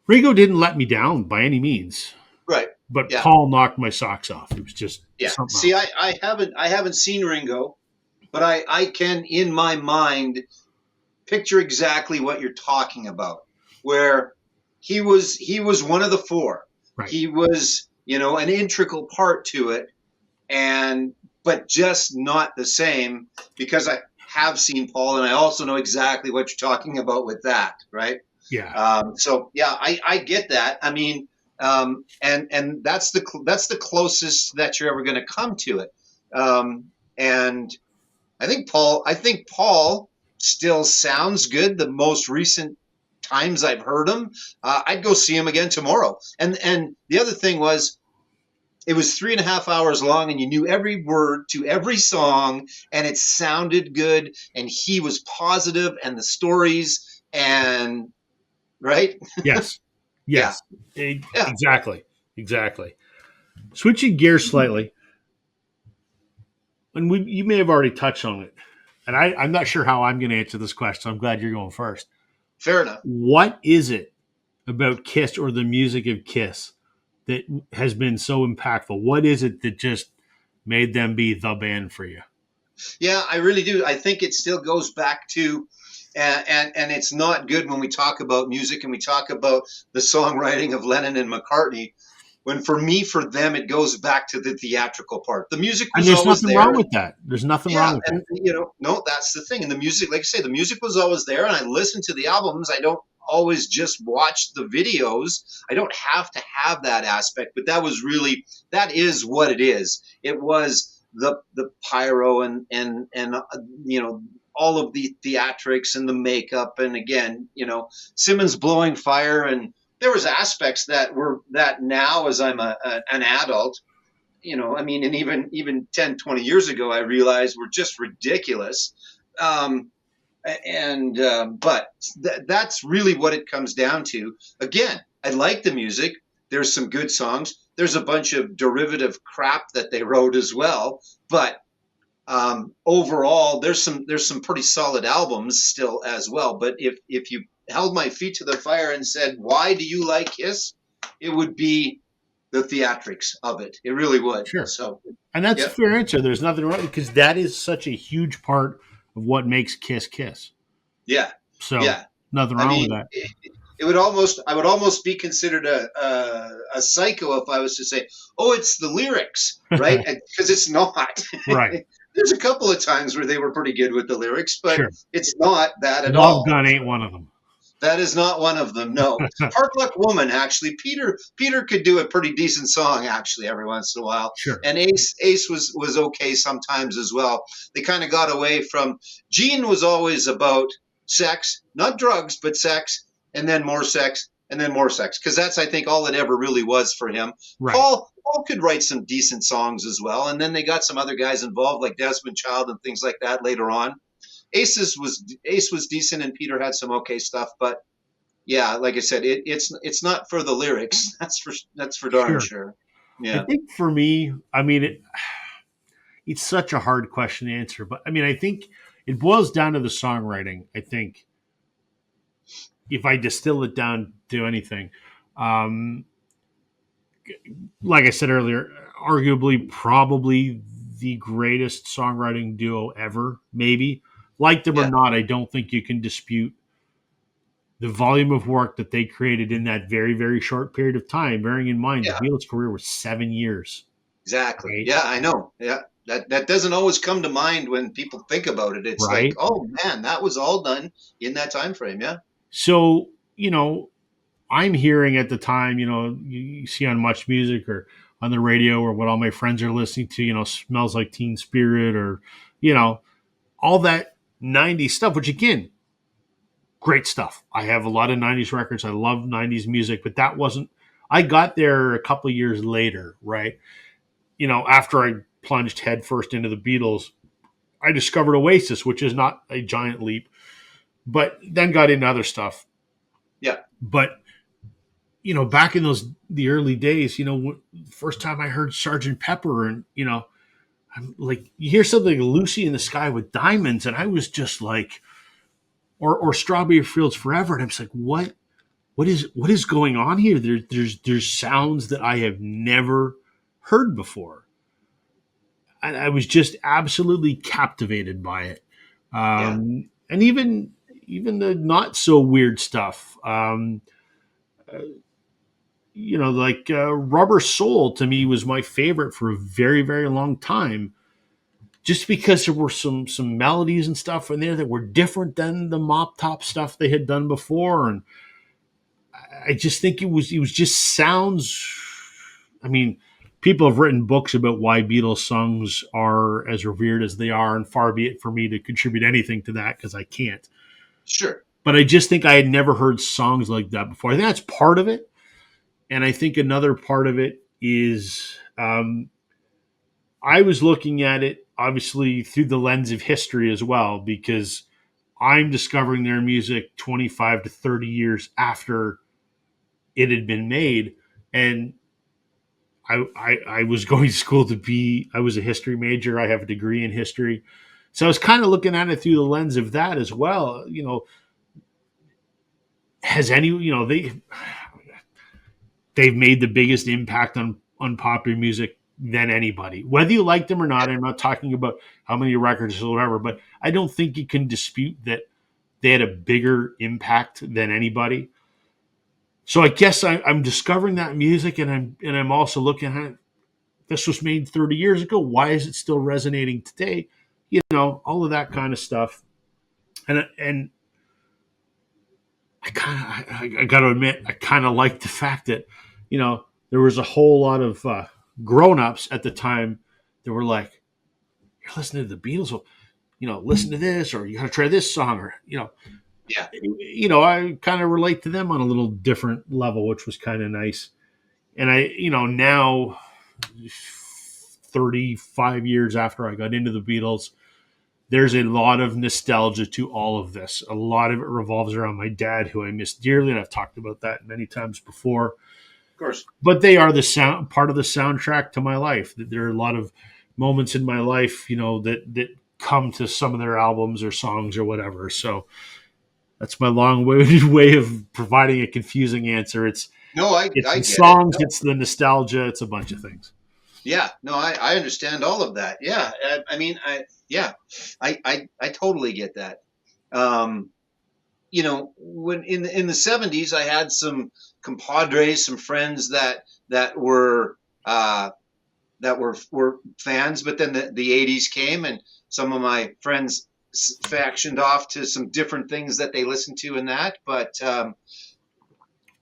Speaker 1: Ringo didn't let me down by any means,
Speaker 2: Right.
Speaker 1: but
Speaker 2: Yeah.
Speaker 1: Paul knocked my socks off. It was just
Speaker 2: Yeah.
Speaker 1: something
Speaker 2: See,
Speaker 1: else.
Speaker 2: I haven't seen Ringo, but I can in my mind picture exactly what you're talking about, where he was one of the four.
Speaker 1: Right.
Speaker 2: He was, an integral part to it, and but just not the same, because I have seen Paul, and I also know exactly what you're talking about with that, right?
Speaker 1: Yeah.
Speaker 2: So yeah, I get that. I mean, and that's the closest that you're ever going to come to it. And I think Paul still sounds good. The most recent times I've heard him, I'd go see him again tomorrow. And the other thing was, it was 3.5 hours long, and you knew every word to every song, and it sounded good, and he was positive, and the stories, and right,
Speaker 1: Yes.
Speaker 2: yeah,
Speaker 1: Yes.
Speaker 2: yeah,
Speaker 1: Exactly. Exactly. Switching gears slightly, and you may have already touched on it, and I'm not sure how I'm going to answer this question. I'm glad you're going first.
Speaker 2: fair enough.
Speaker 1: What is it about Kiss or the music of Kiss that has been so impactful? What is it that just made them be the band for you?
Speaker 2: Yeah, I really do. I think it still goes back to, and it's not good when we talk about music and we talk about the songwriting of Lennon and McCartney. When for me, for them, it goes back to the theatrical part. The music
Speaker 1: And
Speaker 2: was
Speaker 1: there's
Speaker 2: always
Speaker 1: nothing wrong
Speaker 2: there.
Speaker 1: with that. There's nothing
Speaker 2: Yeah,
Speaker 1: wrong with
Speaker 2: and
Speaker 1: that.
Speaker 2: no, that's the thing. And the music, like I say, the music was always there, and I listened to the albums. I don't always just watch the videos. I don't have to have that aspect, but that is what it is. It was the pyro and all of the theatrics and the makeup, and again, Simmons blowing fire, and there was aspects that now, as I'm an adult, I mean, and even 10, 20 years ago, I realized were just ridiculous. Um, and But that's really what it comes down to. Again, I like the music. There's some good songs. There's a bunch of derivative crap that they wrote as well. But overall, there's some pretty solid albums still as well. But if you held my feet to the fire and said, why do you like Kiss? It would be the theatrics of it. It really would.
Speaker 1: Sure.
Speaker 2: So,
Speaker 1: And that's a
Speaker 2: yeah,
Speaker 1: fair answer. There's nothing wrong because that is such a huge part of what makes Kiss Kiss.
Speaker 2: yeah,
Speaker 1: So
Speaker 2: yeah.
Speaker 1: nothing
Speaker 2: I
Speaker 1: wrong with
Speaker 2: mean,
Speaker 1: that.
Speaker 2: I would almost be considered a psycho if I was to say, "Oh, it's the lyrics," right? Because it's not.
Speaker 1: Right.
Speaker 2: There's a couple of times where they were pretty good with the lyrics, but
Speaker 1: Sure.
Speaker 2: it's not that at
Speaker 1: Love
Speaker 2: all.
Speaker 1: Gun ain't one of them.
Speaker 2: That is not one of them. No, Hard Luck Woman. Actually, Peter could do a pretty decent song actually every once in a while,
Speaker 1: Sure.
Speaker 2: and Ace was okay sometimes as well. They kind of got away from. Gene was always about sex, not drugs, but sex, and then more sex, and then more sex, because that's, I think, all it ever really was for him.
Speaker 1: Right.
Speaker 2: Paul could write some decent songs as well, and then they got some other guys involved like Desmond Child and things like that later on. Ace was decent, and Peter had some okay stuff, but yeah, like I said, it's not for the lyrics. That's for darn
Speaker 1: Sure.
Speaker 2: sure.
Speaker 1: I
Speaker 2: Yeah,
Speaker 1: think for me, I mean, it's such a hard question to answer, but I mean, I think it boils down to the songwriting. I think if I distill it down to anything, um, like I said earlier, arguably, probably the greatest songwriting duo ever, maybe. Like them or
Speaker 2: yeah,
Speaker 1: not, I don't think you can dispute the volume of work that they created in that very, very short period of time, bearing in mind the
Speaker 2: yeah,
Speaker 1: Beatles' career was 7 years,
Speaker 2: exactly.
Speaker 1: right?
Speaker 2: Yeah, I know. Yeah, That doesn't always come to mind when people think about it. It's like,
Speaker 1: right?
Speaker 2: oh man, that was all done in that time frame. Yeah,
Speaker 1: So, I'm hearing at the time, you see on Much Music or on the radio or what all my friends are listening to, Smells Like Teen Spirit or, you know, all that 90s stuff, which again, great stuff. I have a lot of 90s records. I love 90s music, but that wasn't, I got there a couple of years later, right? After I plunged headfirst into the Beatles, I discovered Oasis, which is not a giant leap, but then got into other stuff.
Speaker 2: yeah,
Speaker 1: But back in the early days, first time I heard Sergeant Pepper, and I'm like, you hear something like Lucy in the Sky with Diamonds, and I was just like, or Strawberry Fields Forever, and I'm just like, what is going on here? There's sounds that I have never heard before, and I was just absolutely captivated by it.
Speaker 2: yeah,
Speaker 1: And even the not so weird stuff. Like Rubber Soul to me was my favorite for a very, very long time, just because there were some melodies and stuff in there that were different than the mop top stuff they had done before, and I just think it was just sounds. I mean, people have written books about why Beatles songs are as revered as they are, and far be it for me to contribute anything to that because I can't.
Speaker 2: sure,
Speaker 1: But I just think I had never heard songs like that before. I think that's part of it. And I think another part of it is I was looking at it obviously through the lens of history as well, because I'm discovering their music 25 to 30 years after it had been made. And I was going to school I was a history major. I have a degree in history. So I was kind of looking at it through the lens of that as well. Has any, they've made the biggest impact on popular music than anybody. Whether you like them or not, I'm not talking about how many records or whatever, but I don't think you can dispute that they had a bigger impact than anybody. So I guess I'm discovering that music, and I'm also looking at it, this was made 30 years ago. Why is it still resonating today? All of that kind of stuff. And I got to admit, I kind of like the fact that, there was a whole lot of grown-ups at the time that were like, you're listening to the Beatles, well, listen to this, or you got to try this song, or,
Speaker 2: yeah,
Speaker 1: I kind of relate to them on a little different level, which was kind of nice. And now 35 years after I got into the Beatles, there's a lot of nostalgia to all of this. A lot of it revolves around my dad, who I miss dearly, and I've talked about that many times before.
Speaker 2: of course.
Speaker 1: But they are the sound part of the soundtrack to my life. There are a lot of moments in my life, that come to some of their albums or songs or whatever. So that's my long-winded way of providing a confusing answer.
Speaker 2: No,
Speaker 1: It's
Speaker 2: I
Speaker 1: the
Speaker 2: get it.
Speaker 1: songs, it's the nostalgia, it's a bunch of things.
Speaker 2: Yeah, no, I understand all of that. Yeah, I mean, yeah, I totally get that. Um, when in the '70s, I had some compadres, some friends that were were fans, but then the '80s came, and some of my friends factioned off to some different things that they listened to in that. But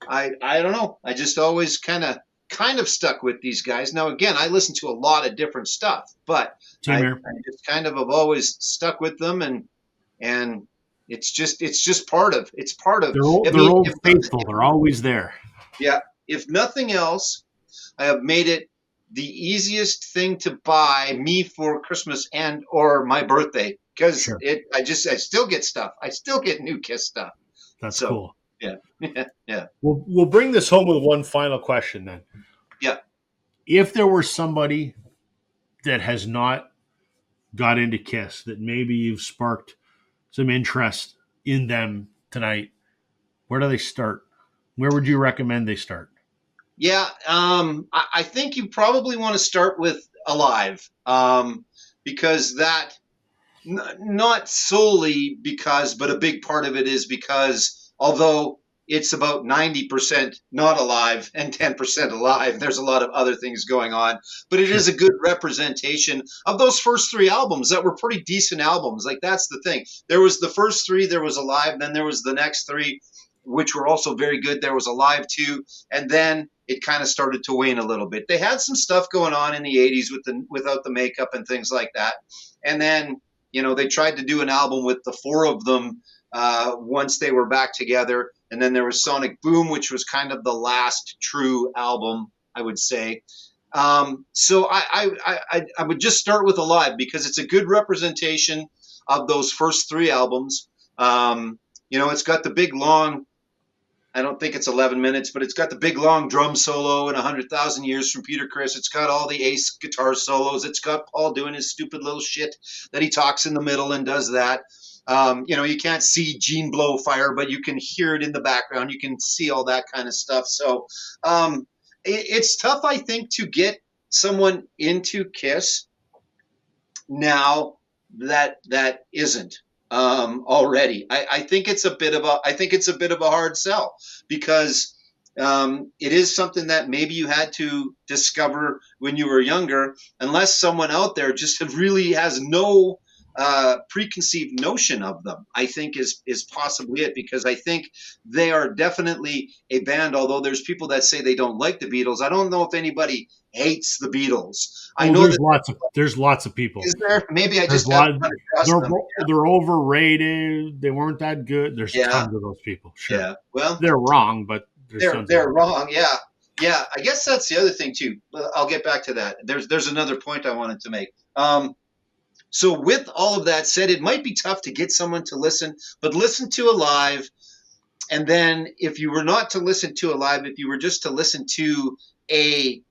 Speaker 2: I don't know. I just always kind of stuck with these guys. Now again, I listen to a lot of different stuff, but
Speaker 1: Same here.
Speaker 2: I just kind of have always stuck with them, and it's just part of. I
Speaker 1: They're
Speaker 2: mean,
Speaker 1: old
Speaker 2: if
Speaker 1: faithful. They're always there.
Speaker 2: yeah, if nothing else, I have made it the easiest thing to buy me for Christmas and or my birthday, because
Speaker 1: Sure.
Speaker 2: I still get stuff. I still get new Kiss stuff.
Speaker 1: That's
Speaker 2: So
Speaker 1: cool.
Speaker 2: yeah, yeah,
Speaker 1: We'll bring this home with one final question then.
Speaker 2: yeah.
Speaker 1: If there were somebody that has not got into Kiss, that maybe you've sparked some interest in them tonight, where do they start? Where would you recommend they start?
Speaker 2: Yeah, I think you probably want to start with Alive, because not solely because, but a big part of it is because although it's about 90% not alive and 10% alive. There's a lot of other things going on, but it is
Speaker 1: Sure.
Speaker 2: a good representation of those first three albums that were pretty decent albums. Like, that's the thing. There was the first three, there was Alive, then there was the next three, which were also very good. There was Alive 2, and then it kind of started to wane a little bit. They had some stuff going on in the 80s without the makeup and things like that. And then, they tried to do an album with the four of them once they were back together. And then there was Sonic Boom, which was kind of the last true album, I would say. So I would just start with Alive because it's a good representation of those first three albums. It's got the big long, I don't think it's 11 minutes, but it's got the big long drum solo in 100,000 Years from Peter Criss. It's got all the Ace guitar solos. It's got Paul doing his stupid little shit that he talks in the middle and does that. You can't see Gene blow fire, but you can hear it in the background. You can see all that kind of stuff. So it's tough, I think, to get someone into Kiss now that isn't already. I think it's a bit of a hard sell because it is something that maybe you had to discover when you were younger, unless someone out there just really has no preconceived notion of them. I think is possibly it, because I think they are definitely a band. Although there's people that say they don't like the Beatles, I don't know if anybody hates the Beatles. I
Speaker 1: Oh,
Speaker 2: know that
Speaker 1: there's lots of people.
Speaker 2: is there. Maybe I
Speaker 1: There's
Speaker 2: just
Speaker 1: a
Speaker 2: haven't
Speaker 1: lot.
Speaker 2: come across
Speaker 1: They're
Speaker 2: them.
Speaker 1: they're overrated. They weren't that good. There's
Speaker 2: Yeah,
Speaker 1: tons of those people. Sure,
Speaker 2: yeah. Well,
Speaker 1: they're wrong, but there's
Speaker 2: they're
Speaker 1: tons of
Speaker 2: they're
Speaker 1: them.
Speaker 2: wrong. Yeah, yeah. I guess that's the other thing too. I'll get back to that. There's another point I wanted to make. So with all of that said, it might be tough to get someone to listen, but listen to Alive, and then if you were not to listen to Alive, if you were just to listen to a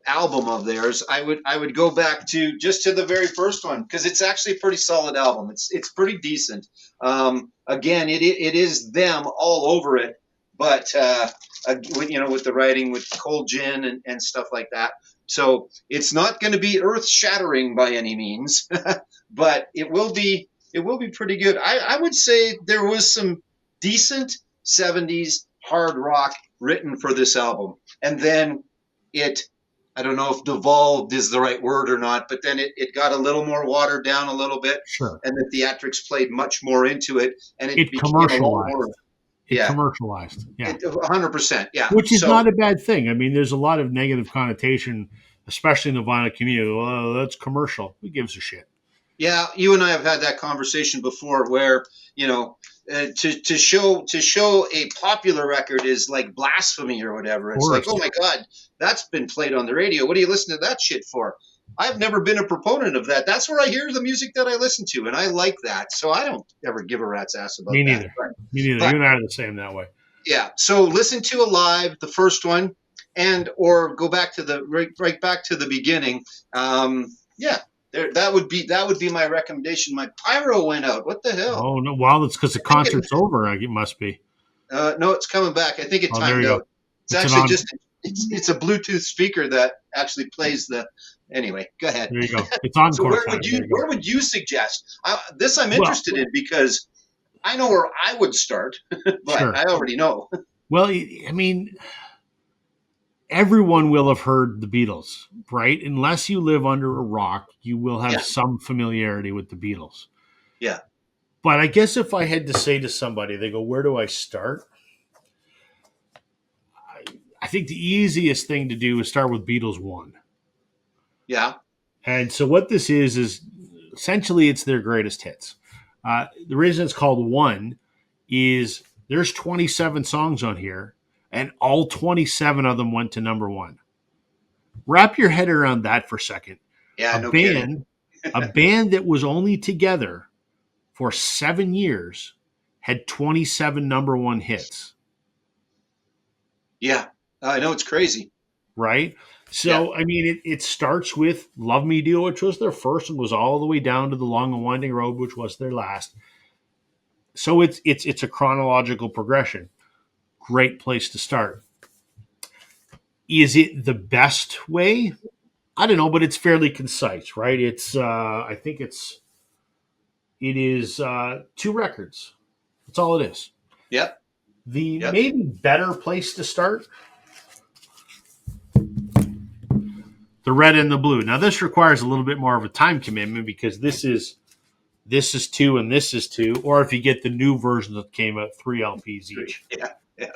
Speaker 2: album of theirs, I would go back to the very first one, because it's actually a pretty solid album. It's pretty decent. Again, it is them all over it, but with the writing with Cold Gin and stuff like that. So it's not going to be earth shattering by any means, but it will be pretty good. I would say there was some decent 70s hard rock written for this album, and then it, I don't know if devolved is the right word or not, but then it got a little more watered down a little bit,
Speaker 1: Sure,
Speaker 2: and the theatrics played much more into it, and it
Speaker 1: it
Speaker 2: became a lot more.
Speaker 1: commercialized. It
Speaker 2: Yeah,
Speaker 1: commercialized. Yeah,
Speaker 2: 100%. Yeah.
Speaker 1: which is
Speaker 2: So
Speaker 1: not a bad thing. I mean, there's a lot of negative connotation, especially in the vinyl community. Well, that's commercial. Who gives a shit?
Speaker 2: yeah, you and I have had that conversation before, where to show a popular record is like blasphemy or whatever.
Speaker 1: Of
Speaker 2: It's like,
Speaker 1: course.
Speaker 2: oh my god, that's been played on the radio. What do you listen to that shit for? I've never been a proponent of that. That's where I hear the music that I listen to, and I like that. So I don't ever give a rat's ass about
Speaker 1: Me
Speaker 2: that.
Speaker 1: neither. Me neither.
Speaker 2: But
Speaker 1: You and I are the same that way.
Speaker 2: yeah, so listen to Alive, the first one, and or go back to the right back to the beginning. Yeah, that would be my recommendation. My pyro went out. What the hell?
Speaker 1: Oh no! Well, it's because the
Speaker 2: I think
Speaker 1: concert's over. It must be.
Speaker 2: no, it's coming back. I think it
Speaker 1: Oh, there
Speaker 2: timed
Speaker 1: you go.
Speaker 2: out. It's
Speaker 1: It's an
Speaker 2: actually
Speaker 1: on.
Speaker 2: just it's a Bluetooth speaker that actually plays the. Anyway, go ahead.
Speaker 1: There you go. It's
Speaker 2: So
Speaker 1: encore
Speaker 2: where
Speaker 1: time.
Speaker 2: would you
Speaker 1: There you go.
Speaker 2: where would you suggest? This I'm
Speaker 1: Well,
Speaker 2: interested in because I know where I would start, but
Speaker 1: sure.
Speaker 2: I already know.
Speaker 1: Well, I mean, everyone will have heard the Beatles, right? Unless you live under a rock, you will have
Speaker 2: Yeah,
Speaker 1: some familiarity with the Beatles.
Speaker 2: yeah,
Speaker 1: But I guess if I had to say to somebody, they go, "Where do I start?" I think the easiest thing to do is start with Beatles 1.
Speaker 2: yeah,
Speaker 1: And so what this is essentially it's their greatest hits. The reason it's called 1 is there's 27 songs on here, and all 27 of them went to number 1. Wrap your head around that for a second.
Speaker 2: yeah.
Speaker 1: A
Speaker 2: No kidding.
Speaker 1: band, a band that was only together for 7 years had 27 number 1 hits,
Speaker 2: Yeah, I know, it's crazy.
Speaker 1: right?
Speaker 2: Yeah,
Speaker 1: So, I mean, it starts with Love Me Do, which was their first, and goes all the way down to The Long and Winding Road, which was their last. So it's a chronological progression. Great place to start. Is it the best way? I don't know, but it's fairly concise, right? I think it is 2 records. That's all it is.
Speaker 2: yep,
Speaker 1: The
Speaker 2: Yep.
Speaker 1: maybe better place to start, the red and the blue. Now this requires a little bit more of a time commitment because this is two and this is two, or if you get the new version that came out, 3 LPs
Speaker 2: Three.
Speaker 1: each.
Speaker 2: Yeah. Yeah.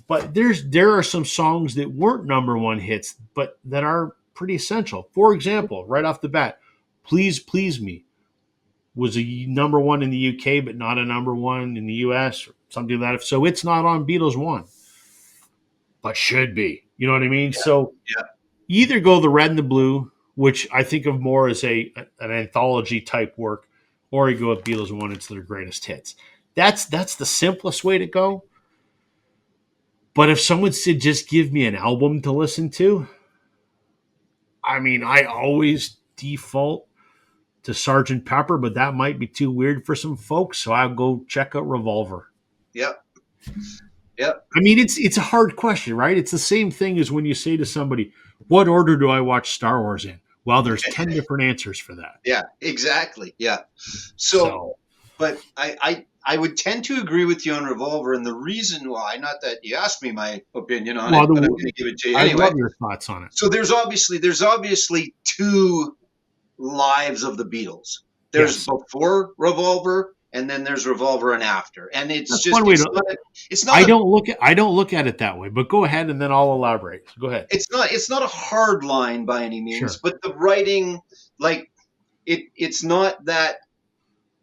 Speaker 1: But there are some songs that weren't number one hits, but that are pretty essential. For example, right off the bat, "Please Please Me" was a number one in the UK, but not a number one in the US, or something like that. So it's not on Beatles One, but should be. You know what I mean?
Speaker 2: Yeah.
Speaker 1: So
Speaker 2: Yeah.
Speaker 1: you either go the red and the blue, which I think of more as an anthology type work, or you go with Beatles One. It's their greatest hits. That's the simplest way to go. But if someone said just give me an album to listen to, I mean, I always default to Sergeant Pepper, but that might be too weird for some folks. So I'll go check out Revolver.
Speaker 2: Yep. Yep.
Speaker 1: I mean, it's a hard question, right? It's the same thing as when you say to somebody, "What order do I watch Star Wars in?" Well, there's 10 different answers for that.
Speaker 2: Yeah. Exactly. Yeah. So,
Speaker 1: So,
Speaker 2: but I would tend to agree with you on Revolver, and the reason why, not that you asked me my opinion on
Speaker 1: well,
Speaker 2: it, but I'm going to give it to you
Speaker 1: I'd
Speaker 2: anyway.
Speaker 1: love your thoughts on it.
Speaker 2: So there's obviously two lives of the Beatles. There's
Speaker 1: Yes,
Speaker 2: before Revolver, and then there's Revolver and after. And it's
Speaker 1: that's
Speaker 2: just
Speaker 1: one way to.
Speaker 2: it's not a
Speaker 1: I don't look at it that way. But go ahead, and then I'll elaborate. Go ahead.
Speaker 2: it's not a hard line by any means,
Speaker 1: Sure,
Speaker 2: but the writing, like it's not that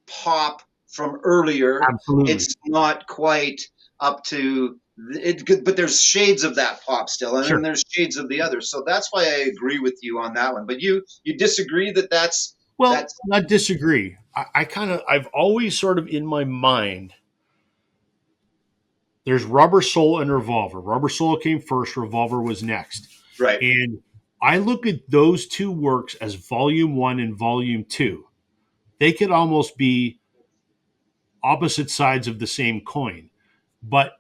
Speaker 2: pop from earlier.
Speaker 1: absolutely,
Speaker 2: It's not quite up to it, but there's shades of that pop still, and then
Speaker 1: sure.
Speaker 2: there's shades of the other. So that's why I agree with you on that one. But you disagree that
Speaker 1: Well,
Speaker 2: that's
Speaker 1: not disagree. I've always sort of in my mind. There's Rubber Soul and Revolver. Rubber Soul came first. Revolver was next.
Speaker 2: right.
Speaker 1: And I look at those two works as volume one and volume two. They could almost be opposite sides of the same coin. But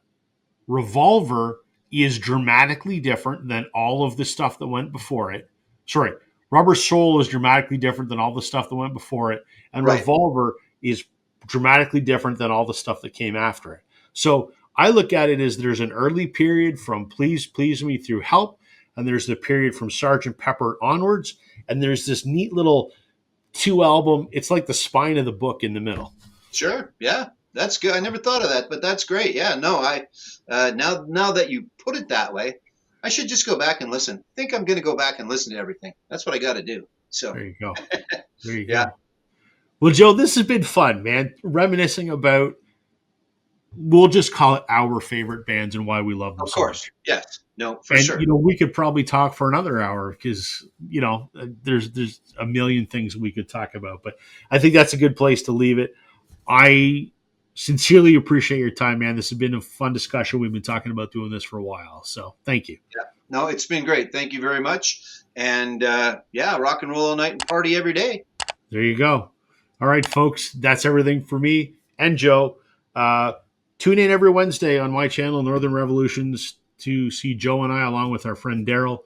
Speaker 1: Revolver is dramatically different than all of the stuff that went before it. Sorry, Rubber Soul is dramatically different than all the stuff that went before it. And
Speaker 2: Right.
Speaker 1: Revolver is dramatically different than all the stuff that came after it. So I look at it as there's an early period from Please Please Me through Help, and there's the period from Sergeant Pepper onwards, and there's this neat little two album. It's like the spine of the book in the middle.
Speaker 2: Sure. Yeah. That's good. I never thought of that, but that's great. Yeah. No, now that you put it that way, I should just go back and listen. I think I'm going to go back and listen to everything. That's what I got to do. So,
Speaker 1: There you go. There you
Speaker 2: yeah,
Speaker 1: go. Well, Joe, this has been fun, man. Reminiscing about, we'll just call it our favorite bands and why we love them
Speaker 2: of
Speaker 1: so
Speaker 2: course.
Speaker 1: much.
Speaker 2: Yes. No, for
Speaker 1: And
Speaker 2: sure.
Speaker 1: we could probably talk for another hour because there's a million things we could talk about. But I think that's a good place to leave it. I sincerely appreciate your time, man. This has been a fun discussion. We've been talking about doing this for a while, so thank you.
Speaker 2: Yeah. No, it's been great. Thank you very much. And yeah, rock and roll all night and party every day.
Speaker 1: There you go. All right, folks, that's everything for me and Joe. Uh, Tune in every Wednesday on my channel, Northern Revolutions, to see Joe and I, along with our friend Daryl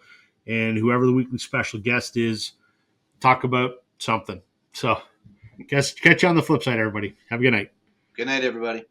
Speaker 1: and whoever the weekly special guest is, talk about something. So, catch you on the flip side, everybody. Have a good night.
Speaker 2: Good night, everybody.